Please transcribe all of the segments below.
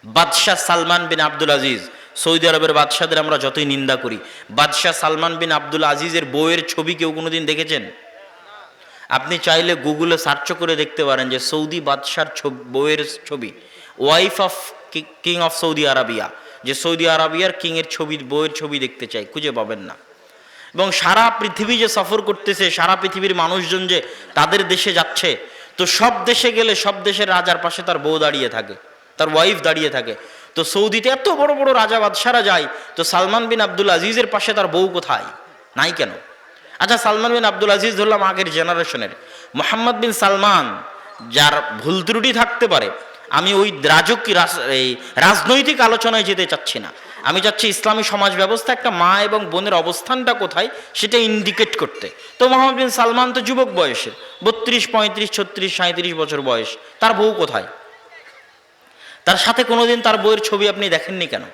বাদশাহ সালমান বিন আব্দুল আজিজ, সৌদি আরবের বাদশাদের আমরা যতই নিন্দা করি, বাদশাহ সালমান বিন আব্দুল আজিজের বউয়ের ছবি কেউ কোনোদিন দেখেছেন? আপনি চাইলে গুগলে সার্চ করে দেখতে পারেন যে সৌদি বাদশার বউয়ের ছবি, wife of king of Saudi Arabia, যে সৌদি আরাবিয়ার কিংয়ের ছবি, বউয়ের ছবি দেখতে চাই, খুঁজে পাবেন না। এবং সারা পৃথিবী যে সফর করতেছে, সারা পৃথিবীর মানুষজন যে তাদের দেশে যাচ্ছে, তো সব দেশে গেলে সব দেশের রাজার পাশে তার বউ দাঁড়িয়ে থাকে, তার ওয়াইফ দাঁড়িয়ে থাকে। তো সৌদিতে এত বড় বড় রাজা বাদশারা যায়, তো সালমান বিন আব্দুল আজিজের পাশে তার বউ কোথায়? নাই কেন? আচ্ছা, সালমান বিন আব্দুল আজিজ ধরলাম আগের জেনারেশনের, মোহাম্মদ বিন সালমান, যার ভুল ত্রুটি থাকতে পারে, আমি ওই এই রাজনৈতিক আলোচনায় যেতে চাচ্ছি না, আমি চাচ্ছি ইসলামী সমাজ ব্যবস্থা একটা মা এবং বোনের অবস্থানটা কোথায় সেটা ইন্ডিকেট করতে। তো মোহাম্মদ বিন সালমান তো যুবক বয়সের, 32, 35, 36, 37 বছর বয়স, তার বউ কোথায়? তার সাথে কোনোদিন তার বউয়ের ছবি আপনি দেখেননি কেন?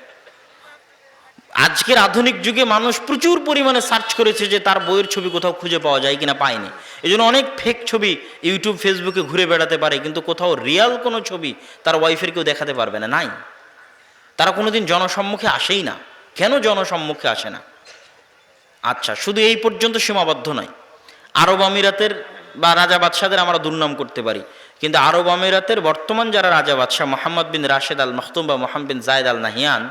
আজকের আধুনিক যুগে মানুষ প্রচুর পরিমাণে সার্চ করেছে যে তার বইয়ের ছবি কোথাও খুঁজে পাওয়া যায় কিনা, পায়নি। এই জন্য অনেক ফেক ছবি ইউটিউব ফেসবুকে ঘুরে বেড়াতে পারে, কিন্তু কোথাও রিয়াল কোনো ছবি তার ওয়াইফের কেউ দেখাতে পারবে না, নাই। তারা কোনোদিন জনসম্মুখে আসেই না। কেন জনসম্মুখে আসে না? আচ্ছা, শুধু এই পর্যন্ত সীমাবদ্ধ নয়। আরব আমিরাতের বা রাজা বাদশাদের আমরা দুর্নাম করতে পারি, কিন্তু আরব আমিরাতের বর্তমান যারা রাজা বাদশাহ, মোহাম্মদ বিন রাশেদ আল মাখতুম বা মোহাম্মদ বিন জায়েদ আল নাহিয়ান,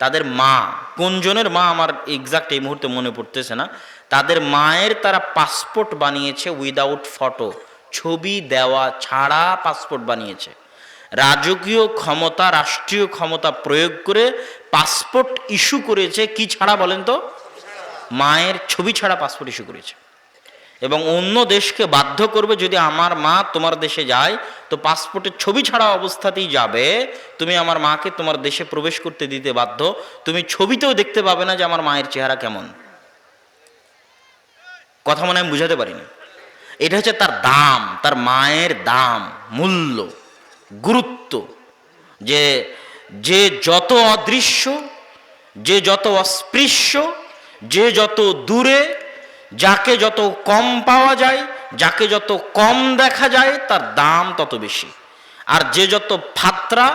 তাদের মা, কোনজনের মা আমার এক্সাক্ট এই মুহূর্তে মনে পড়তেছে না, তাদের মায়ের তারা পাসপোর্ট বানিয়েছে উইদাউট ফটো, ছবি দেওয়া ছাড়া পাসপোর্ট বানিয়েছে। রাজকীয় ক্ষমতা, রাষ্ট্রীয় ক্ষমতা প্রয়োগ করে পাসপোর্ট ইস্যু করেছে, কি ছাড়া বলেন তো? মায়ের ছবি ছাড়া পাসপোর্ট ইস্যু করেছে। এবং অন্য দেশকে বাধ্য করবে, যদি আমার মা তোমার দেশে যায় তো পাসপোর্টের ছবি ছাড়া অবস্থাতেই যাবে, তুমি আমার মাকে তোমার দেশে প্রবেশ করতে দিতে বাধ্য, তুমি ছবিতেও দেখতে পাবে না যে আমার মায়ের চেহারা কেমন। কথা মনে আমি বুঝাতে পারিনি। এটা হচ্ছে তার দাম, তার মায়ের দাম, মূল্য, গুরুত্ব। যে যে যত অদৃশ্য, যে যত অস্পৃশ্য, যে যত দূরে, যাকে যত কম পাওয়া যায়, যাকে যত কম দেখা যায়, তার দাম তত বেশি। আর যে যত ফাত্রা,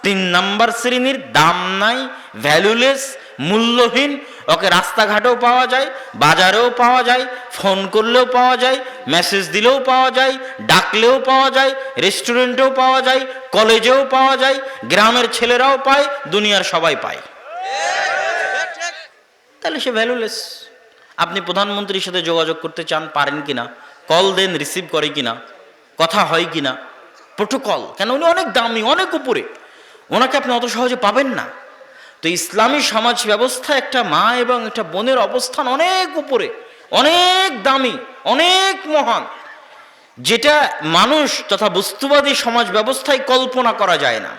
3 নাম্বার শ্রেণীর, দাম নাই, ভ্যালুলেস, মূল্যহীন, ওকে রাস্তাঘাটেও পাওয়া যায়, বাজারেও পাওয়া যায়, ফোন করলেও পাওয়া যায়, মেসেজ দিলেও পাওয়া যায়, ডাকলেও পাওয়া যায়, রেস্টুরেন্টেও পাওয়া যায়, কলেজেও পাওয়া যায়, গ্রামের ছেলেরাও পায়, দুনিয়ার সবাই পায়, তাহলে সে ভ্যালুলেস। আপনি প্রধানমন্ত্রীর সাথে যোগাযোগ করতে চান, পারেন কিনা? কল দেন, রিসিভ করে কিনা? কথা হয় কিনা? প্রোটোকল, কেন উনি অনেক দামি, অনেক উপরে, ওনাকে আপনি অত সহজে পাবেন না। তো ইসলামী সমাজ ব্যবস্থা একটা মা এবং একটা বোনের অবস্থান অনেক উপরে, অনেক দামি, অনেক মহান, যেটা মানুষ তথা বস্তুবাদী সমাজ ব্যবস্থায় কল্পনা করা যায় না।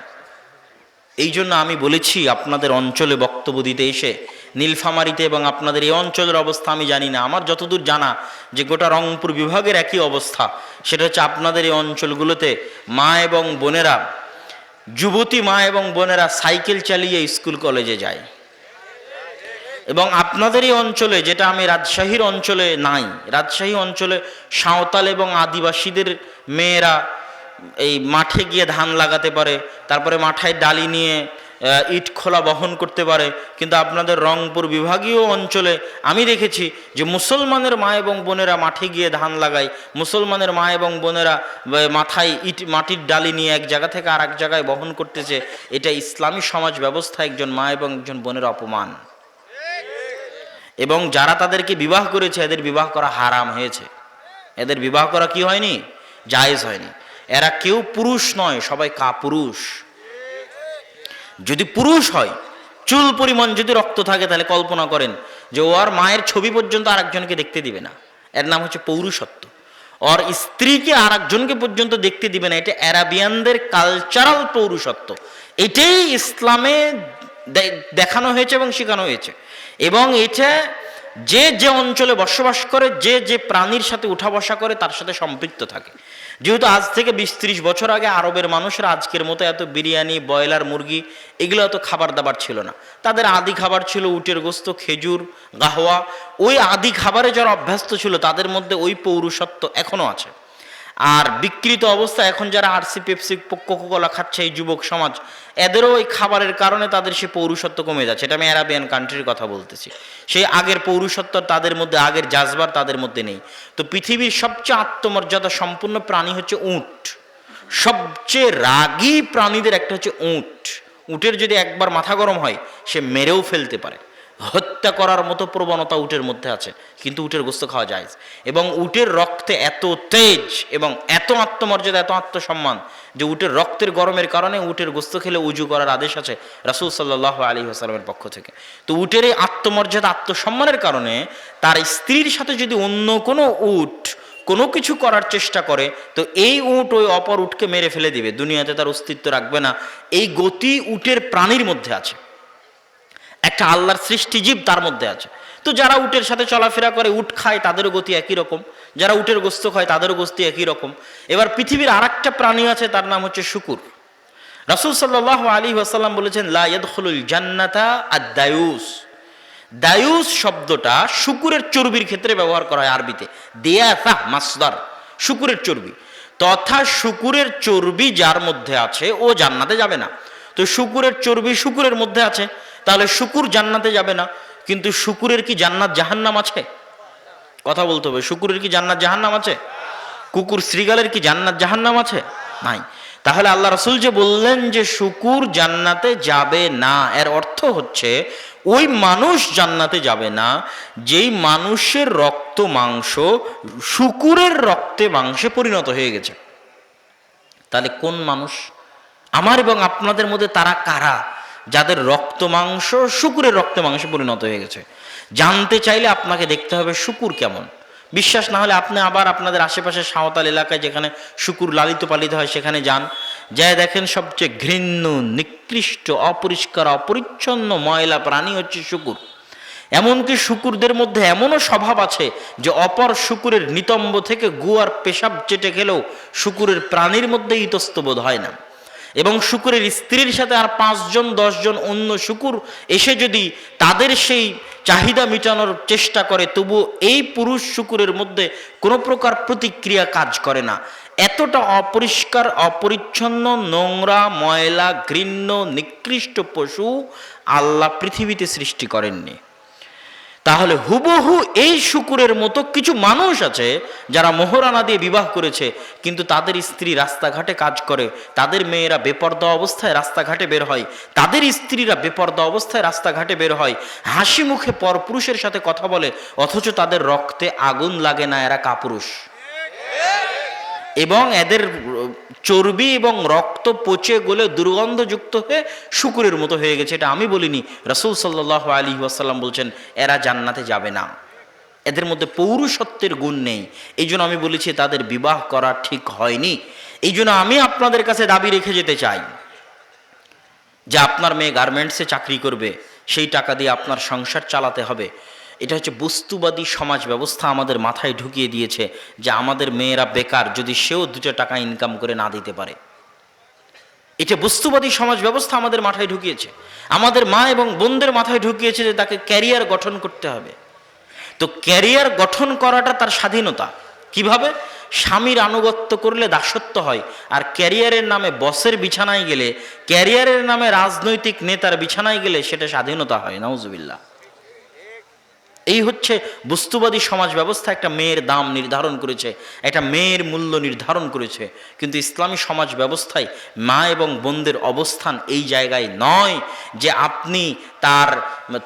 এই জন্য আমি বলেছি, আপনাদের অঞ্চলে বক্তব্য দিতে এসে, নীলফামারীতে এবং আপনাদের এই অঞ্চলের অবস্থা আমি জানি না, আমার যতদূর জানা যে গোটা রংপুর বিভাগের একই অবস্থা, সেটা হচ্ছে আপনাদের এই অঞ্চলগুলোতে মা এবং বোনেরা, যুবতী মা এবং বোনেরা সাইকেল চালিয়ে স্কুল কলেজে যায়। এবং আপনাদের এই অঞ্চলে, যেটা আমি রাজশাহীর অঞ্চলে নাই, রাজশাহী অঞ্চলে সাঁওতাল এবং আদিবাসীদের মেয়েরা এই মাঠে গিয়ে ধান লাগাতে পারে, তারপরে মাথায় ডালি নিয়ে ইট খোলা বহন করতে পারে, কিন্তু আপনাদের রংপুর বিভাগীয় অঞ্চলে আমি দেখেছি যে মুসলমানের মা এবং বোনেরা মাঠে গিয়ে ধান লাগায়, মুসলমানের মা এবং বোনেরা মাথায় মাটির ডালি নিয়ে এক জায়গা থেকে আর এক জায়গায় বহন করতেছে। এটা ইসলামী সমাজ ব্যবস্থা একজন মা এবং একজন বোনের অপমান। এবং যারা তাদেরকে বিবাহ করেছে, এদের বিবাহ করা হারাম হয়েছে, এদের বিবাহ করা কি হয়নি? জায়েজ হয়নি। এরা কেউ পুরুষ নয়, সবাই কাপুরুষ। যদি পুরুষ হয়, চুল পরিমাণ যদি রক্ত থাকে, তাহলে কল্পনা করেন যে ও আর মায়ের ছবি পর্যন্ত আর একজনকে দেখতে দিবে না, এর নাম হচ্ছে পৌরুষত্ব। ওর স্ত্রীকে আর একজনকে পর্যন্ত দেখতে দিবে না, এটা অ্যারাবিয়ানদের কালচারাল পৌরুষত্ব। এটাই ইসলামে দেখানো হয়েছে এবং শেখানো হয়েছে। এবং এটা যে যে অঞ্চলে বসবাস করে, যে যে প্রাণীর সাথে উঠা বসা করে, তার সাথে সম্পৃক্ত থাকে। যেহেতু আজ থেকে 20-30 বছর আগে আরবের মানুষরা আজকের মতো এত বিরিয়ানি, ব্রয়লার মুরগি এগুলো এত খাবার দাবার ছিল না, তাদের আদি খাবার ছিল উটের গোস্ত, খেজুর, গাহওয়া। ওই আদি খাবারে যারা অভ্যস্ত ছিল, তাদের মধ্যে ওই পৌরুষত্ব এখনো আছে। আর বিকৃত অবস্থা এখন যারা আরসি, পেপসি, কোকাকোলা খাচ্ছে এই যুবক সমাজ, এদেরও ওই খাবারের কারণে তাদের সে পৌরুষত্ব কমে যাচ্ছে। এটা আমি অ্যারাবিয়ান কান্ট্রির কথা বলতেছি। সেই আগের পৌরুষত্ব তাদের মধ্যে, আগের জাজবার তাদের মধ্যে নেই। তো পৃথিবীর সবচেয়ে আত্মমর্যাদা সম্পূর্ণ প্রাণী হচ্ছে উট। সবচেয়ে রাগী প্রাণীদের একটা হচ্ছে উট। উটের যদি একবার মাথা গরম হয়, সে মেরেও ফেলতে পারে। হত্যা করার মতো প্রবণতা উটের মধ্যে আছে, কিন্তু উটের গোস্ত খাওয়া যায়। এবং উটের রক্তে এত তেজ এবং এত আত্মমর্যাদা, এত আত্মসম্মান যে উটের রক্তের গরমের কারণে উটের গোস্ত খেলে উজু করার আদেশ আছে রাসূল সাল্লাল্লাহু আলাইহি ওয়াসাল্লামের পক্ষ থেকে। তো উটের এই আত্মমর্যাদা, আত্মসম্মানের কারণে তার স্ত্রীর সাথে যদি অন্য কোনো উট কোনো কিছু করার চেষ্টা করে, তো এই উট ওই অপর উটকে মেরে ফেলে দিবে, দুনিয়াতে তার অস্তিত্ব রাখবে না। এই গতি উটের প্রাণীর মধ্যে আছে, একটা আল্লাহর সৃষ্টি জীব তার মধ্যে আছে। তো যারা উটের সাথে চলাফেরা করে, উট খায়, তাদেরও গতি একই রকম। যারা উটের গোস্ত খায়, তাদেরও গোস্ত একই রকম। এবার পৃথিবীর আর একটা প্রাণী আছে, তার নাম হচ্ছে শুকুর। রাসূল সাল্লাল্লাহু আলাইহি ওয়াসাল্লাম বলেছেন, লা ইয়াদখুলুল জান্নাতা আদ-দায়ুস। দায়ুস শব্দটা শুকুরের চর্বির ক্ষেত্রে ব্যবহার করা হয় আরবিতে। দিয়াসা মাসদার, শুকুরের চর্বি। তথা শুকুরের চর্বি যার মধ্যে আছে ও জান্নাতে যাবে না। তো শুকুরের চর্বি শুকুরের মধ্যে আছে, তাহলে শুকুর জান্নাতে যাবে না। কিন্তু শুকুরের কি জান্নাত জাহান্নাম আছে? কথা বলতে হবে। শুকুরের কি জান্নাত জাহান্নাম আছে? কুকুর শ্রীগালের কি জান্নাত জাহান্নাম আছে? নাই। তাহলে আল্লাহ রাসূল যে বললেন যে শুকুর জান্নাতে যাবে না, এর অর্থ হচ্ছে ওই মানুষ জান্নাতে যাবে না যেই মানুষের রক্ত মাংস শুকুরের রক্তে মাংসে পরিণত হয়ে গেছে। তাহলে কোন মানুষ? আমার এবং আপনাদের মধ্যে তারা কারা যাদের রক্ত মাংস শুকুরের রক্তে মাংসে পরিণত হয়ে গেছে? জানতে চাইলে আপনাকে দেখতে হবে শুকুর কেমন। বিশ্বাস না হলে আপনি আবার আপনাদের আশেপাশে সাঁওতাল এলাকায় যেখানে শুকুর লালিত পালিত হয় সেখানে যান, যাই দেখেন সবচেয়ে ঘৃণ্য, নিকৃষ্ট, অপরিষ্কার, অপরিচ্ছন্ন, ময়লা প্রাণী হচ্ছে শুকুর। এমনকি শুকুরদের মধ্যে এমনও স্বভাব আছে যে অপর শুকুরের নিতম্ব থেকে গু আর পেশাব চেটে খেলেও শুকুরের প্রাণীর মধ্যে ইতস্তবোধ হয় না। এবং শুকুরের স্ত্রীর সাথে আর 5 জন 10 জন অন্য শুকুর এসে যদি তাদের সেই চাহিদা মেটানোর চেষ্টা করে, তবু এই পুরুষ শুকুরের মধ্যে কোনো প্রকার প্রতিক্রিয়া কাজ করে না। এতটা অপরিষ্কার, অপরিচ্ছন্ন, নোংরা, ময়লা, ঘৃণ্য, নিকৃষ্ট পশু আল্লাহ পৃথিবীতে সৃষ্টি করেননি। তাহলে হুবহু এই শুকুরের মতো কিছু মানুষ আছে যারা মোহরানা দিয়ে বিবাহ করেছে, কিন্তু তাদের স্ত্রী রাস্তাঘাটে কাজ করে, তাদের মেয়েরা বেপর্দা অবস্থায় রাস্তাঘাটে বের হয়, তাদের স্ত্রীরা বেপর্দা অবস্থায় রাস্তাঘাটে বের হয়, হাসি মুখে পরপুরুষের সাথে কথা বলে, অথচ তাদের রক্তে আগুন লাগে না, এরা কাপুরুষ। এবং এদের চর্বি এবং রক্ত পচে গলে দুর্গন্ধযুক্ত হয়ে শুকুরের মতো হয়ে গেছে। এটা আমি বলিনি, রাসূল সাল্লাল্লাহু আলাইহি ওয়াসাল্লাম বলছেন এরা জান্নাতে যাবে না, এদের মধ্যে পৌরুষত্বের গুণ নেই। এই জন্য আমি বলেছি তাদের বিবাহ করা ঠিক হয়নি। এই জন্য আমি আপনাদের কাছে দাবি রেখে যেতে চাই যে আপনার মেয়ে গার্মেন্টসে চাকরি করবে, সেই টাকা দিয়ে আপনার সংসার চালাতে হবে। এটা হচ্ছে বস্তুবাদী সমাজ ব্যবস্থা আমাদের মাথায় ঢুকিয়ে দিয়েছে যে আমাদের মেয়েরা বেকার যদি সেও 2 টাকা ইনকাম করে না দিতে পারে। এটা বস্তুবাদী সমাজ ব্যবস্থা আমাদের মাথায় ঢুকিয়েছে, আমাদের মা এবং বোনদের মাথায় ঢুকিয়েছে যে তাকে ক্যারিয়ার গঠন করতে হবে। তো ক্যারিয়ার গঠন করাটা তার স্বাধীনতা। কিভাবে? স্বামীর আনুগত্য করলে দাসত্ব হয়, আর ক্যারিয়ারের নামে বসের বিছানায় গেলে, ক্যারিয়ারের নামে রাজনৈতিক নেতার বিছানায় গেলে সেটা স্বাধীনতা হয়। নাউজুবিল্লাহ। এই হচ্ছে বস্তুবাদী সমাজ ব্যবস্থা। একটা মেয়ের দাম নির্ধারণ করেছে, একটা মেয়ের মূল্য নির্ধারণ করেছে, কিন্তু ইসলামী সমাজ ব্যবস্থায় মা এবং বোনদের অবস্থান এই জায়গায় নয় যে আপনি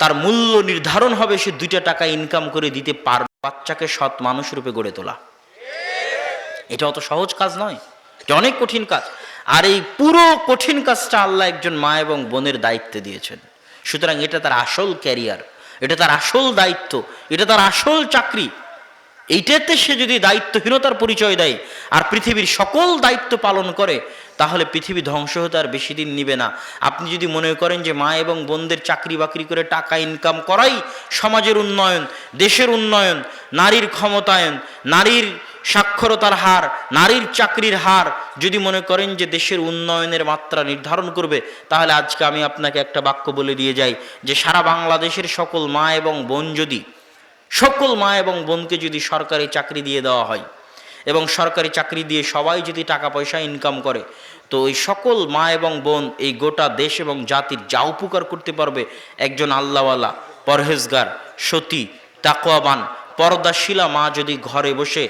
তার মূল্য নির্ধারণ হবে সে 2 টাকা ইনকাম করে দিতে পারবে। বাচ্চাকে সৎ মানুষ রূপে গড়ে তোলা এটা অত সহজ কাজ নয়, এটা অনেক কঠিন কাজ। আর এই পুরো কঠিন কাজটা আল্লাহ একজন মা এবং বোনের দায়িত্বে দিয়েছেন। সুতরাং এটা তার আসল ক্যারিয়ার, এটা তার আসল দায়িত্ব, এটা তার আসল চাকরি। এইটাতে সে যদি দায়িত্বহীনতার পরিচয় দেয় আর পৃথিবীর সকল দায়িত্ব পালন করে, তাহলে পৃথিবী ধ্বংস হতে আর বেশি দিন নিবে না। আপনি যদি মনে করেন যে মা এবং বোনদের চাকরি বাকরি করে টাকা ইনকাম করাই সমাজের উন্নয়ন, দেশের উন্নয়ন, নারীর ক্ষমতায়ন, নারীর সাক্ষরতার হার, নারীর চাকরির হার যদি মনে করেন যে দেশের উন্নয়নের মাত্রা নির্ধারণ করবে, তাহলে আজকে আমি আপনাকে একটা বাক্য বলে দিয়ে যাই যে সারা বাংলাদেশের সকল মা এবং বোনকে যদি সরকারি চাকরি দিয়ে দেওয়া হয় এবং সরকারি চাকরি দিয়ে সবাই যদি টাকা পয়সা ইনকাম করে, তো ওই সকল মা এবং বোন এই গোটা দেশ এবং জাতির যা উপকার করতে পারবে, একজন আল্লাহওয়ালা, পরহেজগার, সতী, তাকওয়াবান, পর্দাশীলা মা যদি ঘরে বসে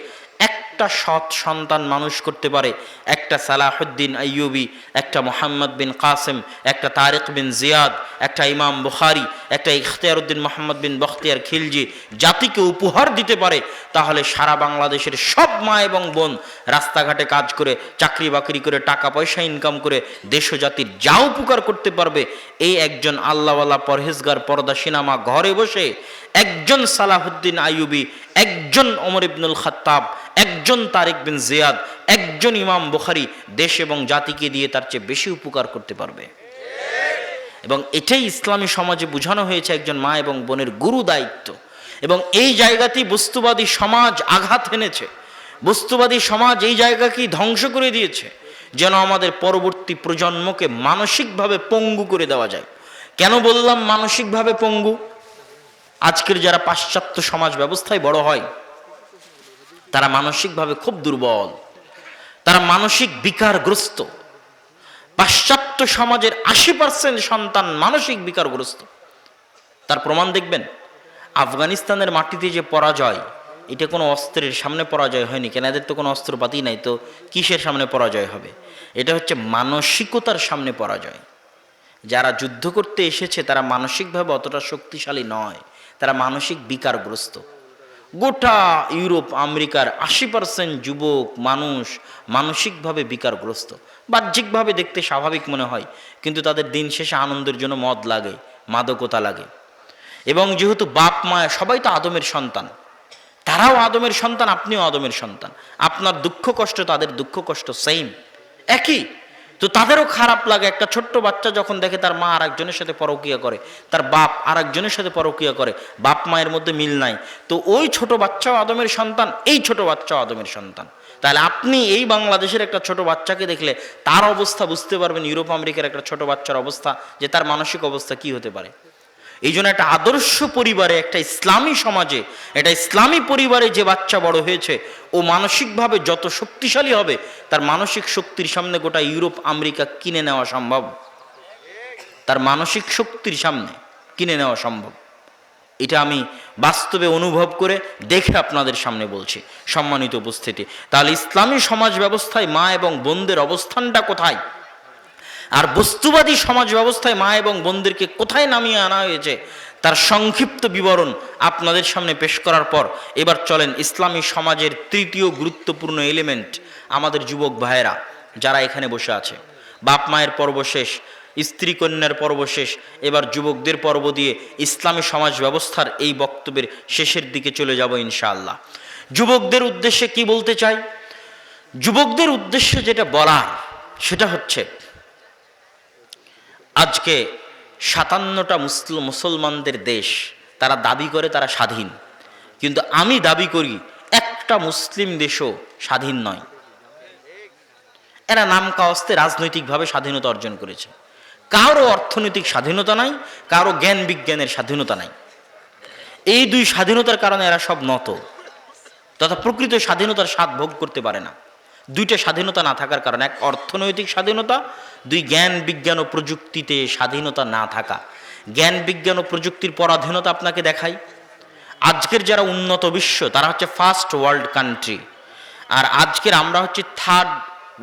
একটা সৎ সন্তান মানুষ করতে পারে, একটা সালাহুদ্দিন আইয়ুবী, একটা মোহাম্মদ বিন কাসেম, একটা তারেক বিন জিয়াদ, একটা ইমাম বুখারী, একটা ইখতিয়ারউদ্দিন মোহাম্মদ বিন বখতিয়ার খিলজি জাতিকে উপহার দিতে পারে, তাহলে সারা বাংলাদেশের সব মা এবং বোন রাস্তাঘাটে কাজ করে, চাকরি বাকরি করে, টাকা পয়সা ইনকাম করে দেশ ও জাতির যা উপকার করতে পারবে, এই একজন আল্লাহওয়ালা পরহেজগার পর্দাশীনা মা ঘরে বসে একজন সালাহুদ্দিন আইয়ুবী, একজন ওমর ইবনুল খাত্তাব, একজন তারেক বিন জিয়াদ, একজন ইমাম বুখারী দেশ এবং জাতিকে দিয়ে তার চেয়ে বেশি উপকার করতে পারবে। এবং এটাই ইসলামী সমাজে বোঝানো হয়েছে একজন মা এবং বোনের গুরু দায়িত্ব। এবং এই জায়গাতেই বস্তুবাদী সমাজ আঘাত এনেছে, বস্তুবাদী সমাজ এই জায়গাকেই ধ্বংস করে দিয়েছে, যেন আমাদের পরবর্তী প্রজন্মকে মানসিকভাবে পঙ্গু করে দেওয়া যায়। কেন বললাম মানসিকভাবে পঙ্গু? আজকের যারা পাশ্চাত্য সমাজ ব্যবস্থায় বড় হয়, তারা মানসিকভাবে খুব দুর্বল, তারা মানসিক বিকারগ্রস্ত। পাশ্চাত্য সমাজের 80% সন্তান মানসিক বিকারগ্রস্ত। তার প্রমাণ দেখবেন, আফগানিস্তানের মাটিতে যে পরাজয়, এটা কোনো অস্ত্রের সামনে পরাজয় হয়নি। কেন? এদের তো কোনো অস্ত্রপাতি নাই, তো কিসের সামনে পরাজয় হবে? এটা হচ্ছে মানসিকতার সামনে পরাজয়। যারা যুদ্ধ করতে এসেছে তারা মানসিকভাবে অতটা শক্তিশালী নয়, তারা মানসিক বিকারগ্রস্ত। গোটা ইউরোপ আমেরিকার 80% যুবক মানুষ মানসিকভাবে বিকারগ্রস্ত। বাহ্যিকভাবে দেখতে স্বাভাবিক মনে হয়, কিন্তু তাদের দিন শেষে আনন্দের জন্য মদ লাগে, মাদকতা লাগে। এবং যেহেতু বাপ মা সবাই তো আদমের সন্তান, তারাও আদমের সন্তান, আপনিও আদমের সন্তান, আপনার দুঃখ কষ্ট তাদের দুঃখ কষ্ট সেম, একই। তো তাদেরও খারাপ লাগে একটা ছোট্ট বাচ্চা যখন দেখে তার মা আরেকজনের সাথে পরকীয়া করে, তার বাপ আরেকজনের সাথে পরকীয়া করে, বাপ মায়ের মধ্যে মিল নাই। তো ওই ছোট বাচ্চাও আদমের সন্তান, এই ছোট বাচ্চাও আদমের সন্তান। তাহলে আপনি এই বাংলাদেশের একটা ছোট বাচ্চাকে দেখলে তার অবস্থা বুঝতে পারবেন ইউরোপ আমেরিকার একটা ছোট বাচ্চার অবস্থা, যে তার মানসিক অবস্থা কি হতে পারে। এই জন্য একটা আদর্শ পরিবারে, একটা ইসলামী সমাজে, একটা ইসলামী পরিবারে যে বাচ্চা বড় হয়েছে, ও মানসিকভাবে যত শক্তিশালী হবে, তার মানসিক শক্তির সামনে গোটা ইউরোপ আমেরিকা কিনে নেওয়া সম্ভব। তার মানসিক শক্তির সামনে কিনে নেওয়া সম্ভব। এটা আমি বাস্তবে অনুভব করে দেখে আপনাদের সামনে বলছি, সম্মানিত উপস্থিতি। তাহলে ইসলামী সমাজ ব্যবস্থায় মা এবং বোনদের অবস্থানটা কোথায়, আর বস্তুবাদী সমাজ ব্যবস্থায় মা এবং বোনদেরকে কোথায় নামিয়ে আনা হয়েছে, তার সংক্ষিপ্ত বিবরণ আপনাদের সামনে পেশ করার পর এবার চলেন ইসলামী সমাজের তৃতীয় গুরুত্বপূর্ণ এলিমেন্ট। আমাদের যুবক ভাইয়েরা যারা এখানে বসে আছে, বাপ মায়ের পর্ব শেষ, স্ত্রী কন্যার পর্ব শেষ, এবার যুবকদের পর্ব দিয়ে ইসলামী সমাজ ব্যবস্থার এই বক্তব্যের শেষের দিকে চলে যাব ইনশাআল্লাহ। যুবকদের উদ্দেশ্যে কি বলতে চাই? যুবকদের উদ্দেশ্যে যেটা বলার সেটা হচ্ছে, আজকে 57টা মুসলমানদের দেশ, তারা দাবি করে তারা স্বাধীন, কিন্তু আমি দাবি করি একটা মুসলিম দেশও স্বাধীন নয়। এরা নাম কাওয়াস্তে রাজনৈতিকভাবে স্বাধীনতা অর্জন করেছে। কারো অর্থনৈতিক স্বাধীনতা নাই, কারো জ্ঞান বিজ্ঞানের স্বাধীনতা নাই। এই দুই স্বাধীনতার কারণে এরা সব নত, তথা প্রকৃত স্বাধীনতার স্বাদ ভোগ করতে পারে না। দুইটা স্বাধীনতা না থাকার কারণে, এক অর্থনৈতিক স্বাধীনতা, দুই জ্ঞান বিজ্ঞান ও প্রযুক্তিতে স্বাধীনতা না থাকা। জ্ঞান বিজ্ঞান ও প্রযুক্তির পরাধীনতা আপনাকে দেখাই। আজকের যারা উন্নত বিশ্ব তারা হচ্ছে ফার্স্ট ওয়ার্ল্ড কান্ট্রি, আর আজকের আমরা হচ্ছে থার্ড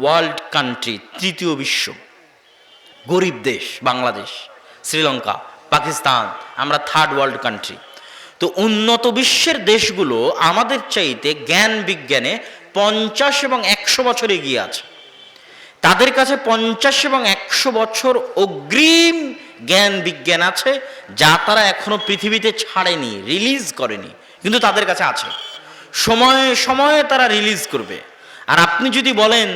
ওয়ার্ল্ড কান্ট্রি, তৃতীয় বিশ্ব। গরিব দেশ বাংলাদেশ, শ্রীলঙ্কা, পাকিস্তান, আমরা থার্ড ওয়ার্ল্ড কান্ট্রি। তো উন্নত বিশ্বের দেশগুলো আমাদের চাইতে জ্ঞান বিজ্ঞানে 50 এবং 100 বছর এগিয়ে আছে। তাদের কাছে 50 এবং 100 বছর অগ্রিম জ্ঞান বিজ্ঞান আছে, যা তারা এখনো পৃথিবীতে ছাড়েনি, রিলিজ করেনি, কিন্তু তাদের কাছে আছে। সময়ে সময়ে তারা রিলিজ করবে। আর আপনি যদি বলেন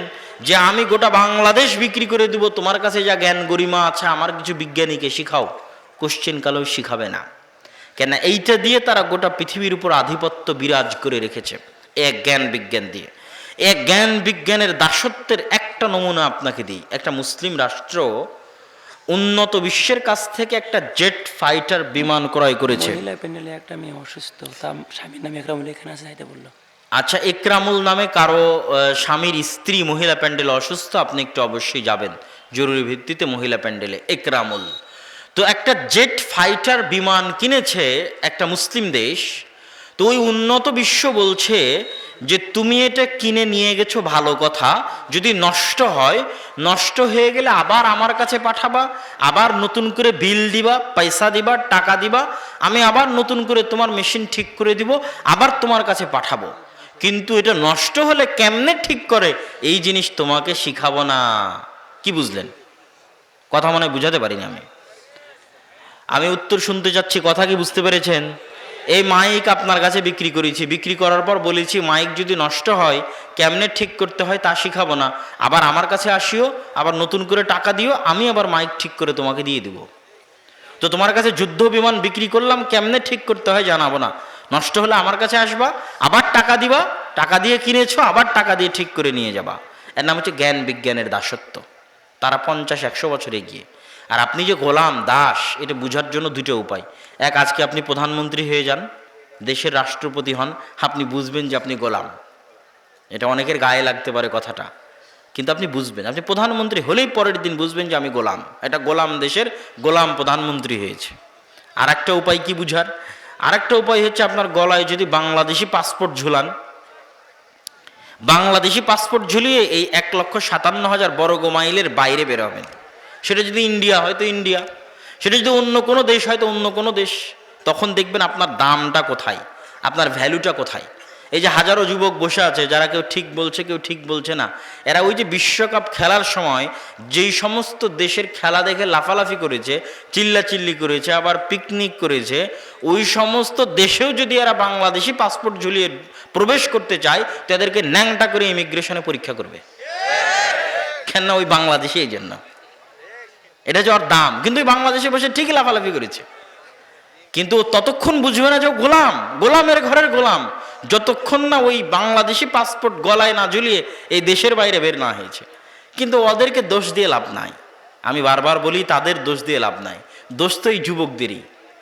যে আমি গোটা বাংলাদেশ বিক্রি করে দেব, তোমার কাছে যা জ্ঞান গরিমা আছে আমার কিছু বিজ্ঞানীকে শিখাও, কোশ্চেন কালেও শিখাবে না। কেন? এইটা দিয়ে তারা গোটা পৃথিবীর উপর আধিপত্য বিরাজ করে রেখেছে, এক জ্ঞান বিজ্ঞান দিয়ে। এক জ্ঞান বিজ্ঞানের দাসত্বের একটা নমুনা আপনাকে দিই। একটা মুসলিম রাষ্ট্র উন্নত বিশ্বের কাছ থেকে একটা জেট ফাইটার বিমান ক্রয় করেছে। মহিলা প্যানেলে একটা মেয়ে অসুস্থ, তার স্বামীর নামে একটা এখানে আছে, যাইতে বললো। আচ্ছা, একরামুল নামে কারো স্বামীর স্ত্রী মহিলা প্যান্ডেলে অসুস্থ, আপনি একটু অবশ্যই যাবেন জরুরি ভিত্তিতে মহিলা প্যান্ডেলে। একরামুল তো একটা জেট ফাইটার বিমান কিনেছে একটা মুসলিম দেশ। তো ওই উন্নত বিশ্ব বলছে যে তুমি এটা কিনে নিয়ে গেছো ভালো কথা, যদি নষ্ট হয়, নষ্ট হয়ে গেলে আবার আমার কাছে পাঠাবা, আবার নতুন করে বিল দিবা, পয়সা দিবা, টাকা দিবা, আমি আবার নতুন করে তোমার মেশিন ঠিক করে দিব, আবার তোমার কাছে পাঠাবো। কিন্তু এটা নষ্ট হলে কেমনে ঠিক করে এই জিনিস তোমাকে শিখাবো না। কি বুঝলেন? কথা মনে হয় বুঝাতে পারিনি আমি উত্তর শুনতে চাচ্ছি, কথা কি বুঝতে পেরেছেন? এই মাইক আপনার কাছে বিক্রি করেছি, বিক্রি করার পর বলেছি মাইক যদি নষ্ট হয় কেমনে ঠিক করতে হয় তা শিখাবো না, আবার আমার কাছে আসিও, আবার নতুন করে টাকা দিও, আমি আবার মাইক ঠিক করে তোমাকে দিয়ে দিব। তো তোমার কাছে যুদ্ধ বিমান বিক্রি করলাম, কেমনে ঠিক করতে হয় জানাবো না, নষ্ট হলে আমার কাছে আসবা, আবার টাকা দিবা, টাকা দিয়ে কিনেছো, আবার টাকা দিয়ে ঠিক করে নিয়ে যাবা। এর নাম হচ্ছে জ্ঞান বিজ্ঞানের দাসত্ব। তারা 50-100 বছর এগিয়ে। আর আপনি যে গোলাম দাস, এটা বুঝার জন্য দুটো উপায়। এক, আজকে আপনি প্রধানমন্ত্রী হয়ে যান, দেশের রাষ্ট্রপতি হন, আপনি বুঝবেন যে আপনি গোলাম। এটা অনেকের গায়ে লাগতে পারে কথাটা, কিন্তু আপনি বুঝবেন, আপনি প্রধানমন্ত্রী হলেই পরের দিন বুঝবেন যে আমি গোলাম, এটা গোলাম দেশের গোলাম প্রধানমন্ত্রী হয়েছে। আর একটা উপায় কি বুঝার, আর একটা উপায় হচ্ছে আপনার গলায় যদি বাংলাদেশি পাসপোর্ট ঝুলান, বাংলাদেশি পাসপোর্ট ঝুলিয়ে এই 1,57,000 বর্গ মাইলের বাইরে বের হবেন। সেটা যদি ইন্ডিয়া হয় তো ইন্ডিয়া, সেটা যদি অন্য কোনো দেশ হয় তো অন্য কোনো দেশ। তখন দেখবেন আপনার দামটা কোথায়, আপনার ভ্যালুটা কোথায়। এই যে হাজারো যুবক বসে আছে, যারা কেউ ঠিক বলছে কেউ ঠিক বলছে না, এরা ওই যে বিশ্বকাপ খেলার সময় যেই সমস্ত দেশের খেলা দেখে লাফালাফি করেছে, চিল্লাচিল্লি করেছে, আবার পিকনিক করেছে, ওই সমস্ত দেশেও যদি এরা বাংলাদেশি পাসপোর্ট ঝুলিয়ে প্রবেশ করতে চায়, তাদেরকে ন্যাংটা করে ইমিগ্রেশনে পরীক্ষা করবে। কেন না? ওই বাংলাদেশি, এই জন্য এটা যে ওর দাম। কিন্তু বাংলাদেশে বসে ঠিকই লাফালাফি করেছে, কিন্তু ততক্ষণ বুঝবে না যে গোলাম, গোলামের ঘরের গোলাম, যতক্ষণ না ওই বাংলাদেশি পাসপোর্ট গলায় না ঝুলিয়ে এই দেশের বাইরে বের না হয়েছে। কিন্তু ওদেরকে দোষ দিয়ে লাভ নাই, আমি বারবার বলি তাদের দোষ দিয়ে লাভ নাই, দোষ তো এই যুবকদেরই।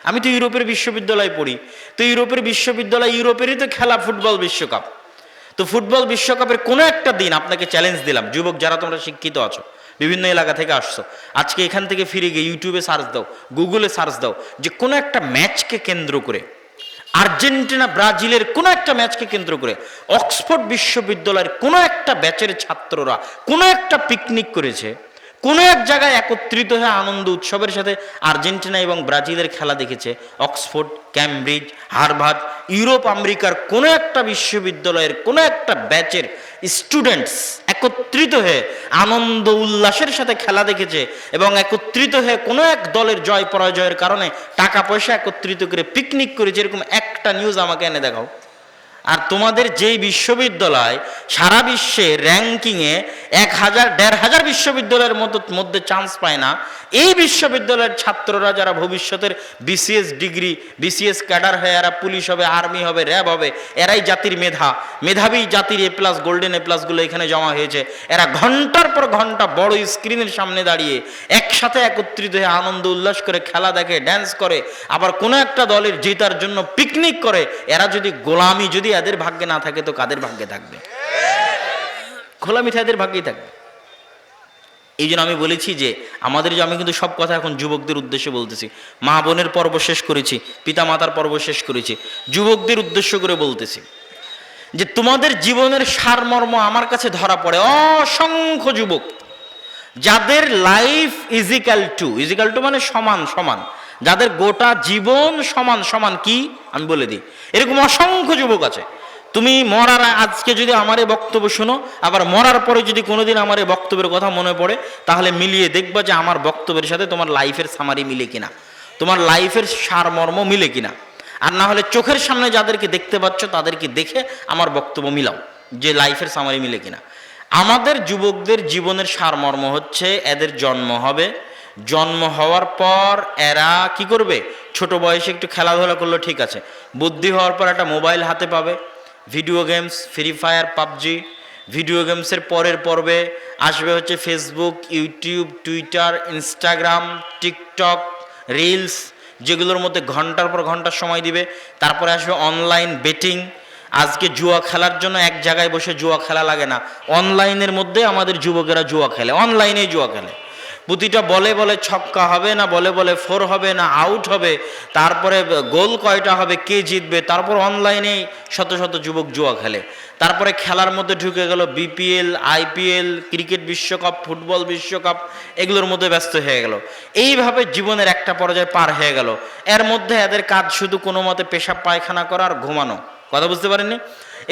আমি তো ইউরোপের বিশ্ববিদ্যালয়ে পড়ি, তো ইউরোপের বিশ্ববিদ্যালয়, ইউরোপেরই তো খেলা ফুটবল বিশ্বকাপ। তো ফুটবল বিশ্বকাপের কোনো একটা দিন আপনাকে চ্যালেঞ্জ দিলাম, যুবক যারা তোমরা শিক্ষিত আছো, বিভিন্ন এলাকা থেকে আসছো, আজকে এখান থেকে ফিরে গিয়ে ইউটিউবে সার্চ দাও, গুগলে সার্চ দাও, যে কোনো একটা ম্যাচকে কেন্দ্র করে, আর্জেন্টিনা ব্রাজিলের কোনো একটা ম্যাচকে কেন্দ্র করে অক্সফোর্ড বিশ্ববিদ্যালয়ের কোনো একটা ব্যাচের ছাত্ররা কোনো একটা পিকনিক করেছে, কোনো এক জায়গায় একত্রিত হয়ে আনন্দ উৎসবের সাথে আর্জেন্টিনা এবং ব্রাজিলের খেলা দেখেছে। অক্সফোর্ড, ক্যামব্রিজ, হার্ভার্ড, ইউরোপ আমেরিকার কোনো একটা বিশ্ববিদ্যালয়ের কোনো একটা ব্যাচের স্টুডেন্টস একত্রিত হয়ে আনন্দ উল্লাসের সাথে খেলা দেখেছে, এবং একত্রিত হয়ে কোনো এক দলের জয় পরাজয়ের কারণে টাকা পয়সা একত্রিত করে পিকনিক করেছে। এরকম একটা নিউজ আমাকে এনে দেখাও। আর তোমাদের যেই বিশ্ববিদ্যালয় সারা বিশ্বে র্যাঙ্কিংয়ে 1,000-1,500 বিশ্ববিদ্যালয়ের মধ্যে চান্স পায় না, এই বিশ্ববিদ্যালয়ের ছাত্ররা যারা ভবিষ্যতের বিসিএস ডিগ্রি, বিসিএস ক্যাডার হয়ে এরা পুলিশ হবে, আর্মি হবে, র্যাব হবে, এরাই জাতির মেধাবী জাতির এ প্লাস, গোল্ডেন এ প্লাসগুলো এখানে জমা হয়েছে। এরা ঘন্টার পর ঘন্টা বড় স্ক্রিনের সামনে দাঁড়িয়ে একসাথে একত্রিত হয়ে আনন্দ উল্লাস করে খেলা দেখে, ড্যান্স করে, আবার কোনো একটা দলের জেতার জন্য পিকনিক করে। এরা যদি গোলামি যদি এদের ভাগ্যে না থাকে তো কাদের ভাগ্যে থাকবে? গোলামি তো এদের ভাগ্যেই থাকবে। এই জন্য আমি বলেছি যে আমাদের, যে আমি কিন্তু সব কথা এখন যুবকদের উদ্দেশ্যে বলতেছি, মা বোনের পর্ব শেষ করেছি, পিতা মাতার পর্ব শেষ করেছি, যুবকদের উদ্দেশ্য করে বলতেছি যে তোমাদের জীবনের সারমর্ম আমার কাছে ধরা পড়ে। অসংখ্য যুবক যাদের লাইফ ইজিক্যাল টু মানে সমান সমান, যাদের গোটা জীবন সমান সমান, কি আমি বলে দিই, এরকম অসংখ্য যুবক আছে। তুমি মরার আজকে যদি আমার এই বক্তব্য শোনো, আবার মরার পরে যদি কোনোদিন আমার এই বক্তব্যের কথা মনে পড়ে, তাহলে মিলিয়ে দেখবা যে আমার বক্তব্যের সাথে তোমার লাইফের সামারি মিলে কিনা, তোমার লাইফের সারমর্ম মিলে কিনা। আর না হলে চোখের সামনে যাদেরকে দেখতে পাচ্ছ তাদেরকে দেখে আমার বক্তব্য মিলাও যে লাইফের সামারি মিলে কিনা। আমাদের যুবকদের জীবনের সারমর্ম হচ্ছে, এদের জন্ম হবে, জন্ম হওয়ার পর এরা কি করবে, ছোট বয়সে একটু খেলাধুলা করলো ঠিক আছে, বুদ্ধি হওয়ার পর একটা মোবাইল হাতে পাবে, video games, free fire, PUBG. Video গেমসের পরের পর্বে আসবে হচ্ছে Facebook, YouTube, Twitter, Instagram, TikTok, reels, যেগুলোর মধ্যে ঘন্টার পর ঘন্টার সময় দিবে। তারপরে আসবে অনলাইন বেটিং, আজকে জুয়া খেলার জন্য এক জায়গায় বসে জুয়া খেলা লাগে না, অনলাইনের মধ্যে আমাদের যুবকেরা জুয়া খেলে, অনলাইনে জুয়া খেলে। প্রতিটা বলে বলে ছক্কা হবে না, বলে বলে ফোর হবে না, আউট হবে, তারপরে গোল কয়টা হবে, কে জিতবে, তারপর অনলাইনে শত শত যুবক জুয়া খেলে। তারপরে খেলার মধ্যে ঢুকে গেল বিপিএল, আইপিএল, ক্রিকেট বিশ্বকাপ, ফুটবল বিশ্বকাপ, এগুলোর মধ্যে ব্যস্ত হয়ে গেল। এইভাবে জীবনের একটা পর্যায়ে পার হয়ে গেল। এর মধ্যে এদের কাজ শুধু কোনো মতে পেশাব পায়খানা করা আর ঘুমানো। কথা বুঝতে পারেননি?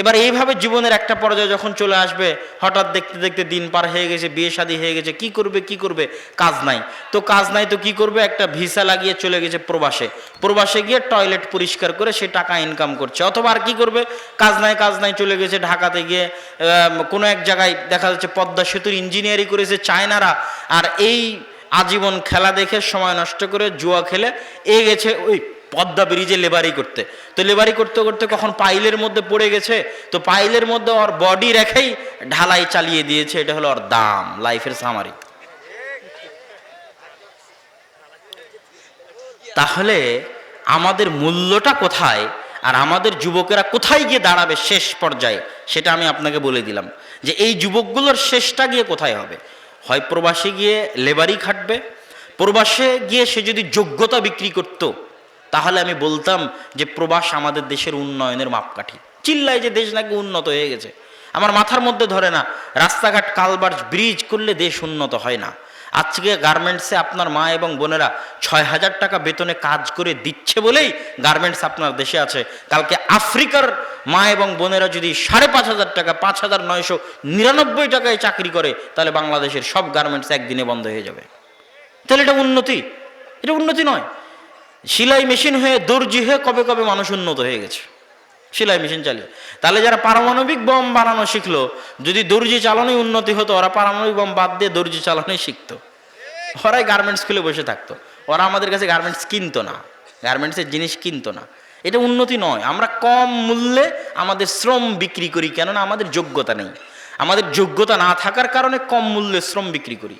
এবার এইভাবে জীবনের একটা পর্যায়ে যখন চলে আসবে, হঠাৎ দেখতে দেখতে দিন পার হয়ে গেছে, বিয়ে শাদী হয়ে গেছে, কি করবে কি করবে, কাজ নাই। তো কাজ নাই তো কি করবে, একটা ভিসা লাগিয়ে চলে গেছে প্রবাসে। প্রবাসে গিয়ে টয়লেট পরিষ্কার করে সে টাকা ইনকাম করছে। অথবা আর কি করবে, কাজ নাই চলে গেছে ঢাকাতে গিয়ে কোনো এক জায়গায় দেখা যাচ্ছে পদ্মা সেতুর ইঞ্জিনিয়ারিং করেছে চায়নারা, আর এই আজীবন খেলা দেখে সময় নষ্ট করে জুয়া খেলে গেছে ওই পদ্মা ব্রিজে লেবারি করতে। তো লেবারি করতে করতে কখন পাইলের মধ্যে পড়ে গেছে, তো পাইলের মধ্যে ওর বডি রেখেই ঢালাই চালিয়ে দিয়েছে। এটা হলো ওর দাম, লাইফের সামারি। তাহলে আমাদের মূল্যটা কোথায়, আর আমাদের যুবকেরা কোথায় গিয়ে দাঁড়াবে শেষ পর্যায়ে, সেটা আমি আপনাকে বলে দিলাম যে এই যুবকগুলোর শেষটা গিয়ে কোথায় হবে। হয় প্রবাসে গিয়ে লেবারি খাটবে, প্রবাসে গিয়ে সে যদি যোগ্যতা বিক্রি করতো, তাহলে আমি বলতাম যে প্রবাস আমাদের দেশের উন্নয়নের মাপকাঠি। চিল্লায় যে দেশ নাকি উন্নত হয়ে গেছে, আমার মাথার মধ্যে ধরে না। রাস্তাঘাট কালভার্ট ব্রিজ করলে দেশ উন্নত হয় না। আজকে গার্মেন্টসে আপনার মা এবং বোনেরা 6,000 টাকা বেতনে কাজ করে দিচ্ছে বলেই গার্মেন্টস আপনার দেশে আছে। কালকে আফ্রিকার মা এবং বোনেরা যদি 5,500 টাকা, 5,999 টাকায় চাকরি করে, তাহলে বাংলাদেশের সব গার্মেন্টস একদিনে বন্ধ হয়ে যাবে। তাহলে এটা উন্নতি? এটা উন্নতি নয়। সেলাই মেশিন হয়ে, দর্জি হয়ে কবে কবে মানুষ উন্নত হয়ে গেছে সেলাই মেশিন চালিয়ে। তাহলে যারা পারমাণবিক বম বানানো শিখলো, যদি দর্জি চালানোই উন্নতি হতো, ওরা পারমাণবিক বম বাদ দিয়ে দর্জি চালানোই শিখতো, ওরাই গার্মেন্টস খুলে বসে থাকতো। ওরা আমাদের কাছে গার্মেন্টস কিনতো না, গার্মেন্টসের জিনিস কিনতো না। এটা উন্নতি নয়। আমরা কম মূল্যে আমাদের শ্রম বিক্রি করি, কেননা আমাদের যোগ্যতা নেই। আমাদের যোগ্যতা না থাকার কারণে কম মূল্যে শ্রম বিক্রি করি।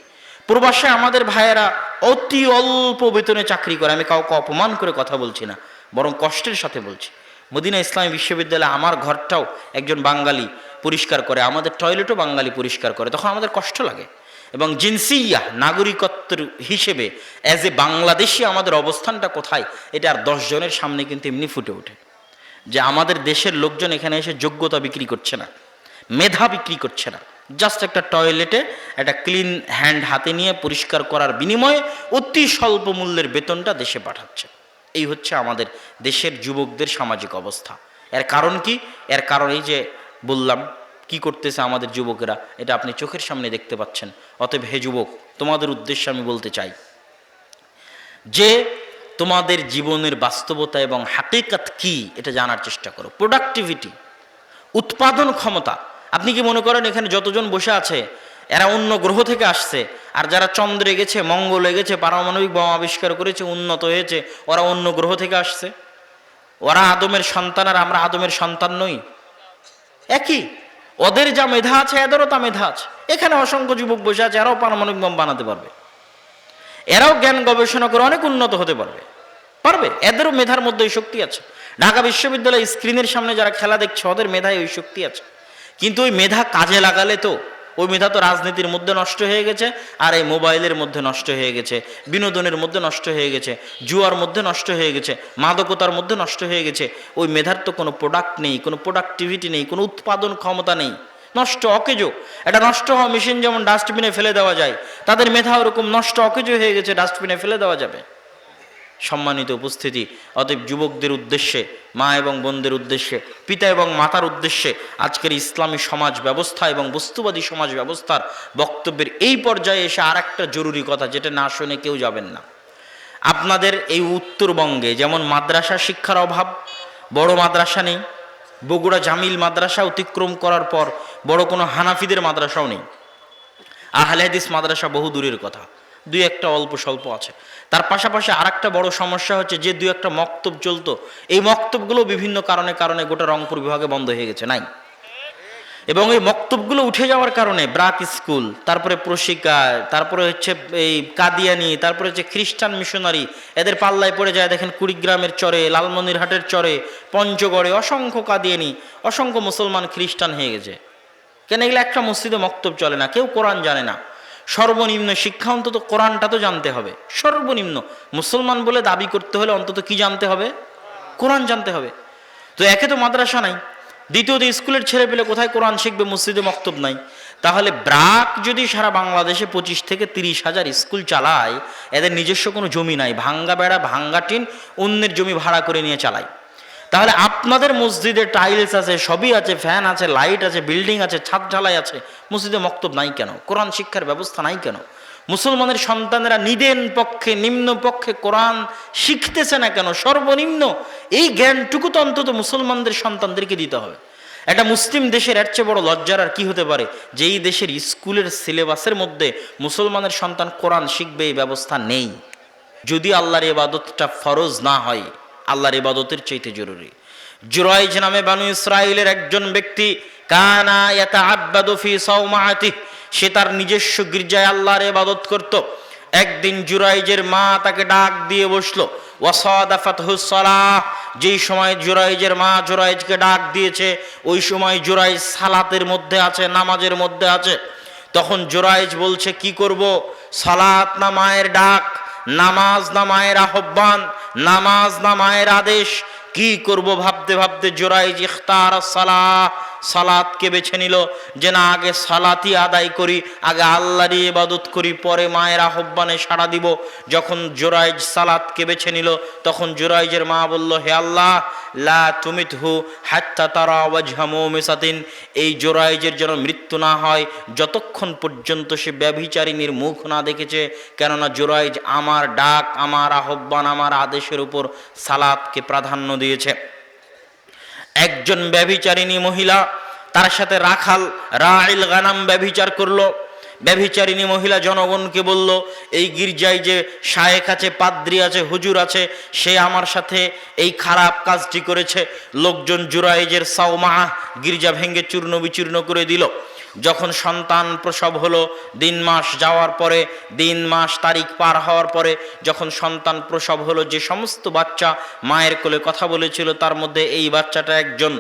প্রবাসে আমাদের ভাইয়েরা অতি অল্প বেতনে চাকরি করে। আমি কাউকে অপমান করে কথা বলছি না, বরং কষ্টের সাথে বলছি। মদিনা ইসলামী বিশ্ববিদ্যালয়ে আমার ঘরটাও একজন বাঙালি পরিষ্কার করে, আমাদের টয়লেটও বাঙালি পরিষ্কার করে। তখন আমাদের কষ্ট লাগে। এবং জিনসিয়া, নাগরিকত্বের হিসেবে অ্যাজ এ বাংলাদেশি আমাদের অবস্থানটা কোথায়, এটা আর 10 জনের সামনে কিন্তু এমনি ফুটে ওঠে যে আমাদের দেশের লোকজন এখানে এসে যোগ্যতা বিক্রি করছে না, মেধা বিক্রি করছে না। জাস্ট একটা টয়লেটে একটা ক্লিন হ্যান্ড হাতে নিয়ে পরিষ্কার করার বিনিময়ে অতি স্বল্প মূল্যের বেতনটা দেশে পাঠাচ্ছে। এই হচ্ছে আমাদের দেশের যুবকদের সামাজিক অবস্থা। এর কারণ কি? এর কারণ এই যে বললাম, কি করতেছে আমাদের যুবকেরা, এটা আপনি চোখের সামনে দেখতে পাচ্ছেন। অতএব হে যুবক, তোমাদের উদ্দেশ্যে আমি বলতে চাই যে তোমাদের জীবনের বাস্তবতা এবং হাকিকাত কি, এটা জানার চেষ্টা করো। প্রোডাক্টিভিটি, উৎপাদন ক্ষমতা। আপনি কি মনে করেন এখানে যতজন বসে আছে এরা অন্য গ্রহ থেকে আসছে? আর যারা চন্দ্রে গেছে, মঙ্গলে গেছে, পারমাণবিক বোমা আবিষ্কার করেছে, উন্নত হয়েছে, ওরা অন্য গ্রহ থেকে আসছে? ওরা আদমের সন্তান আর আমরা আদমের সন্তান নই? একই। ওদের যা মেধা আছে এদেরও তা মেধা আছে। এখানে অসংখ্য যুবক বসে আছে, এরাও পারমাণবিক বোম বানাতে পারবে, এরাও জ্ঞান গবেষণা করে অনেক উন্নত হতে পারবে। এদেরও মেধার মধ্যে ওই শক্তি আছে। ঢাকা বিশ্ববিদ্যালয় স্ক্রিনের সামনে যারা খেলা দেখছে, ওদের মেধায় ওই শক্তি আছে। কিন্তু ওই মেধা কাজে লাগালে তো, ওই মেধা তো রাজনীতির মধ্যে নষ্ট হয়ে গেছে, আর এই মোবাইলের মধ্যে নষ্ট হয়ে গেছে, বিনোদনের মধ্যে নষ্ট হয়ে গেছে, জুয়ার মধ্যে নষ্ট হয়ে গেছে, মাদকতার মধ্যে নষ্ট হয়ে গেছে। ওই মেধার তো কোনো প্রোডাক্ট নেই, কোনো প্রোডাক্টিভিটি নেই, কোনো উৎপাদন ক্ষমতা নেই, নষ্ট অকেজো। এটা নষ্ট হওয়া মেশিন যেমন ডাস্টবিনে ফেলে দেওয়া যায়, তাদের মেধা ওরকম নষ্ট অকেজো হয়ে গেছে, ডাস্টবিনে ফেলে দেওয়া যাবে। সম্মানিত উপস্থিতি, অতএব যুবকদের উদ্দেশ্যে, মা এবং বোনদের উদ্দেশ্যে, পিতা এবং মাতার উদ্দেশ্যে আজকের ইসলামী সমাজ ব্যবস্থা এবং বস্তুবাদী সমাজ ব্যবস্থার বক্তব্যের এই পর্যায়ে এসে আর একটা জরুরি কথা, যেটা না শুনে কেউ যাবেন না। আপনাদের এই উত্তরবঙ্গে যেমন মাদ্রাসা শিক্ষার অভাব, বড় মাদ্রাসা নেই। বগুড়া জামিল মাদ্রাসা অতিক্রম করার পর বড় কোনো হানাফিদের মাদ্রাসাও নেই। আহলে হাদিস মাদ্রাসা বহু দূরের কথা, দুই একটা অল্প স্বল্প আছে। তার পাশাপাশি আর একটা বড় সমস্যা হচ্ছে, যে দুই একটা মক্তব চলতো, এই মক্তবগুলো বিভিন্ন কারণে গোটা রংপুর বিভাগে বন্ধ হয়ে গেছে, নাই। এবং এই মক্তবগুলো উঠে যাওয়ার কারণে ব্রাক স্কুল, তারপরে প্রশিকা, তারপরে হচ্ছে এই কাদিয়ানি, তারপরে হচ্ছে খ্রিস্টান মিশনারি, এদের পাল্লায় পড়ে যায়। দেখেন কুড়িগ্রামের চরে, লালমনিরহাটের চরে, পঞ্চগড়ে অসংখ্য কাদিয়ানি, অসংখ্য মুসলমান খ্রিস্টান হয়ে গেছে। কেন? এগুলো একটা মসজিদে মক্তব চলে না, কেউ কোরআন জানে না। সর্বনিম্ন শিক্ষা অন্তত কোরআনটা তো জানতে হবে। সর্বনিম্ন মুসলমান বলে দাবি করতে হলে অন্তত কি জানতে হবে? কোরআন জানতে হবে। তো একে তো মাদ্রাসা নাই, দ্বিতীয়ত স্কুলের ছেলে পেলে কোথায় কোরআন শিখবে? মসজিদে মক্তব নাই। তাহলে ব্রাক যদি সারা বাংলাদেশে 25 থেকে 30 হাজার স্কুল চালায়, এদের নিজস্ব কোনো জমি নাই, ভাঙ্গা বেড়া ভাঙ্গা টিন অন্যের জমি ভাড়া করে নিয়ে চালায়। তাহলে আপনাদের মসজিদে টাইলস আছে, সবই আছে, ফ্যান আছে, লাইট আছে, বিল্ডিং আছে, ছাদ ঢালাই আছে, মসজিদে মক্তব নাই কেন? কোরআন শিক্ষার ব্যবস্থা নাই কেন? মুসলমানের সন্তানেরা নিদেন পক্ষে, নিম্ন পক্ষে কোরআন শিখতেছে না কেন? সর্বনিম্ন এই জ্ঞানটুকু তো অন্তত মুসলমানদের সন্তানদেরকে দিতে হবে। একটা মুসলিম দেশের এর চেয়ে বড় লজ্জার আর কি হতে পারে, যে এই দেশের স্কুলের সিলেবাসের মধ্যে মুসলমানের সন্তান কোরআন শিখবে এই ব্যবস্থা নেই। যদি আল্লাহর ইবাদতটা ফরজ না হয়, আল্লাহর ইবাদতের চাইতে জরুরি। জুরাইজ নামে বানু ইসরাইলের একজন ব্যক্তি, কানা ইয়াতাআব্বাদু ফি সাওমাআতিহি, সে তার নিজস্ব গির্জায় আল্লাহর ইবাদত করত। একদিন জুরাইজের মা তাকে ডাক দিয়ে বসলো। ওয়াসাদাফাতহুস সালাহ, যেই সময় জুরাইজের মা জুরাইজকে ডাক দিয়েছে, ওই সময় জুরাইজ সালাতের মধ্যে আছে, নামাজের মধ্যে আছে। তখন জুরাইজ বলছে, কি করব? সালাত না মায়ের ডাক, নামাজ না মায়ের আহ্বান, নামাজ না মায়ের আদেশ, কি করব ভাবতে ভাবতে জুরাইজ ইখতার সালাহ, সালাতকে বেছে নিল। যে না, আগে সালাতই আদায় করি, আগে আল্লাহরই ইবাদত করি, পরে মায়ের আহ্বানে সাড়া দিব। যখন জুরাইজ সালাতকে বেছে নিল, তখন জুরাইজের মা বলল, হে আল্লাহ, লা তুমিতহু হাত্তা তারা ওয়াজহা মুমিসাতিন, এই জুরাইজের যেন মৃত্যু না হয় যতক্ষণ পর্যন্ত সে ব্যভিচারিণীর মুখ না দেখেছে। কেননা জুরাইজ আমার ডাক, আমার আহ্বান, আমার আদেশের উপর সালাতকে প্রাধান্য দিয়েছে। একজন ব্যভিচারিণী মহিলা, তার সাথে রাখাল রাইল গানাম ব্যভিচার করলো। ব্যভিচারিণী মহিলা জনগণকে বলল, এই গির্জায় যে শায়েখ আছে, পাদ্রী আছে, হুজুর আছে, সে আমার সাথে এই খারাপ কাজটি করেছে। লোকজন জুরাইজের সাওমাহ গির্জা ভেঙে চূর্ণ বিচূর্ণ করে দিল। যখন সন্তান প্রসব হলো, দিন মাস যাওয়ার পরে, দিন মাস তারিখ পার হওয়ার পরে যখন সন্তান প্রসব হলো, যে সমস্ত বাচ্চা মায়ের কোলে কথা বলেছিল তার মধ্যে এই বাচ্চাটা একজন।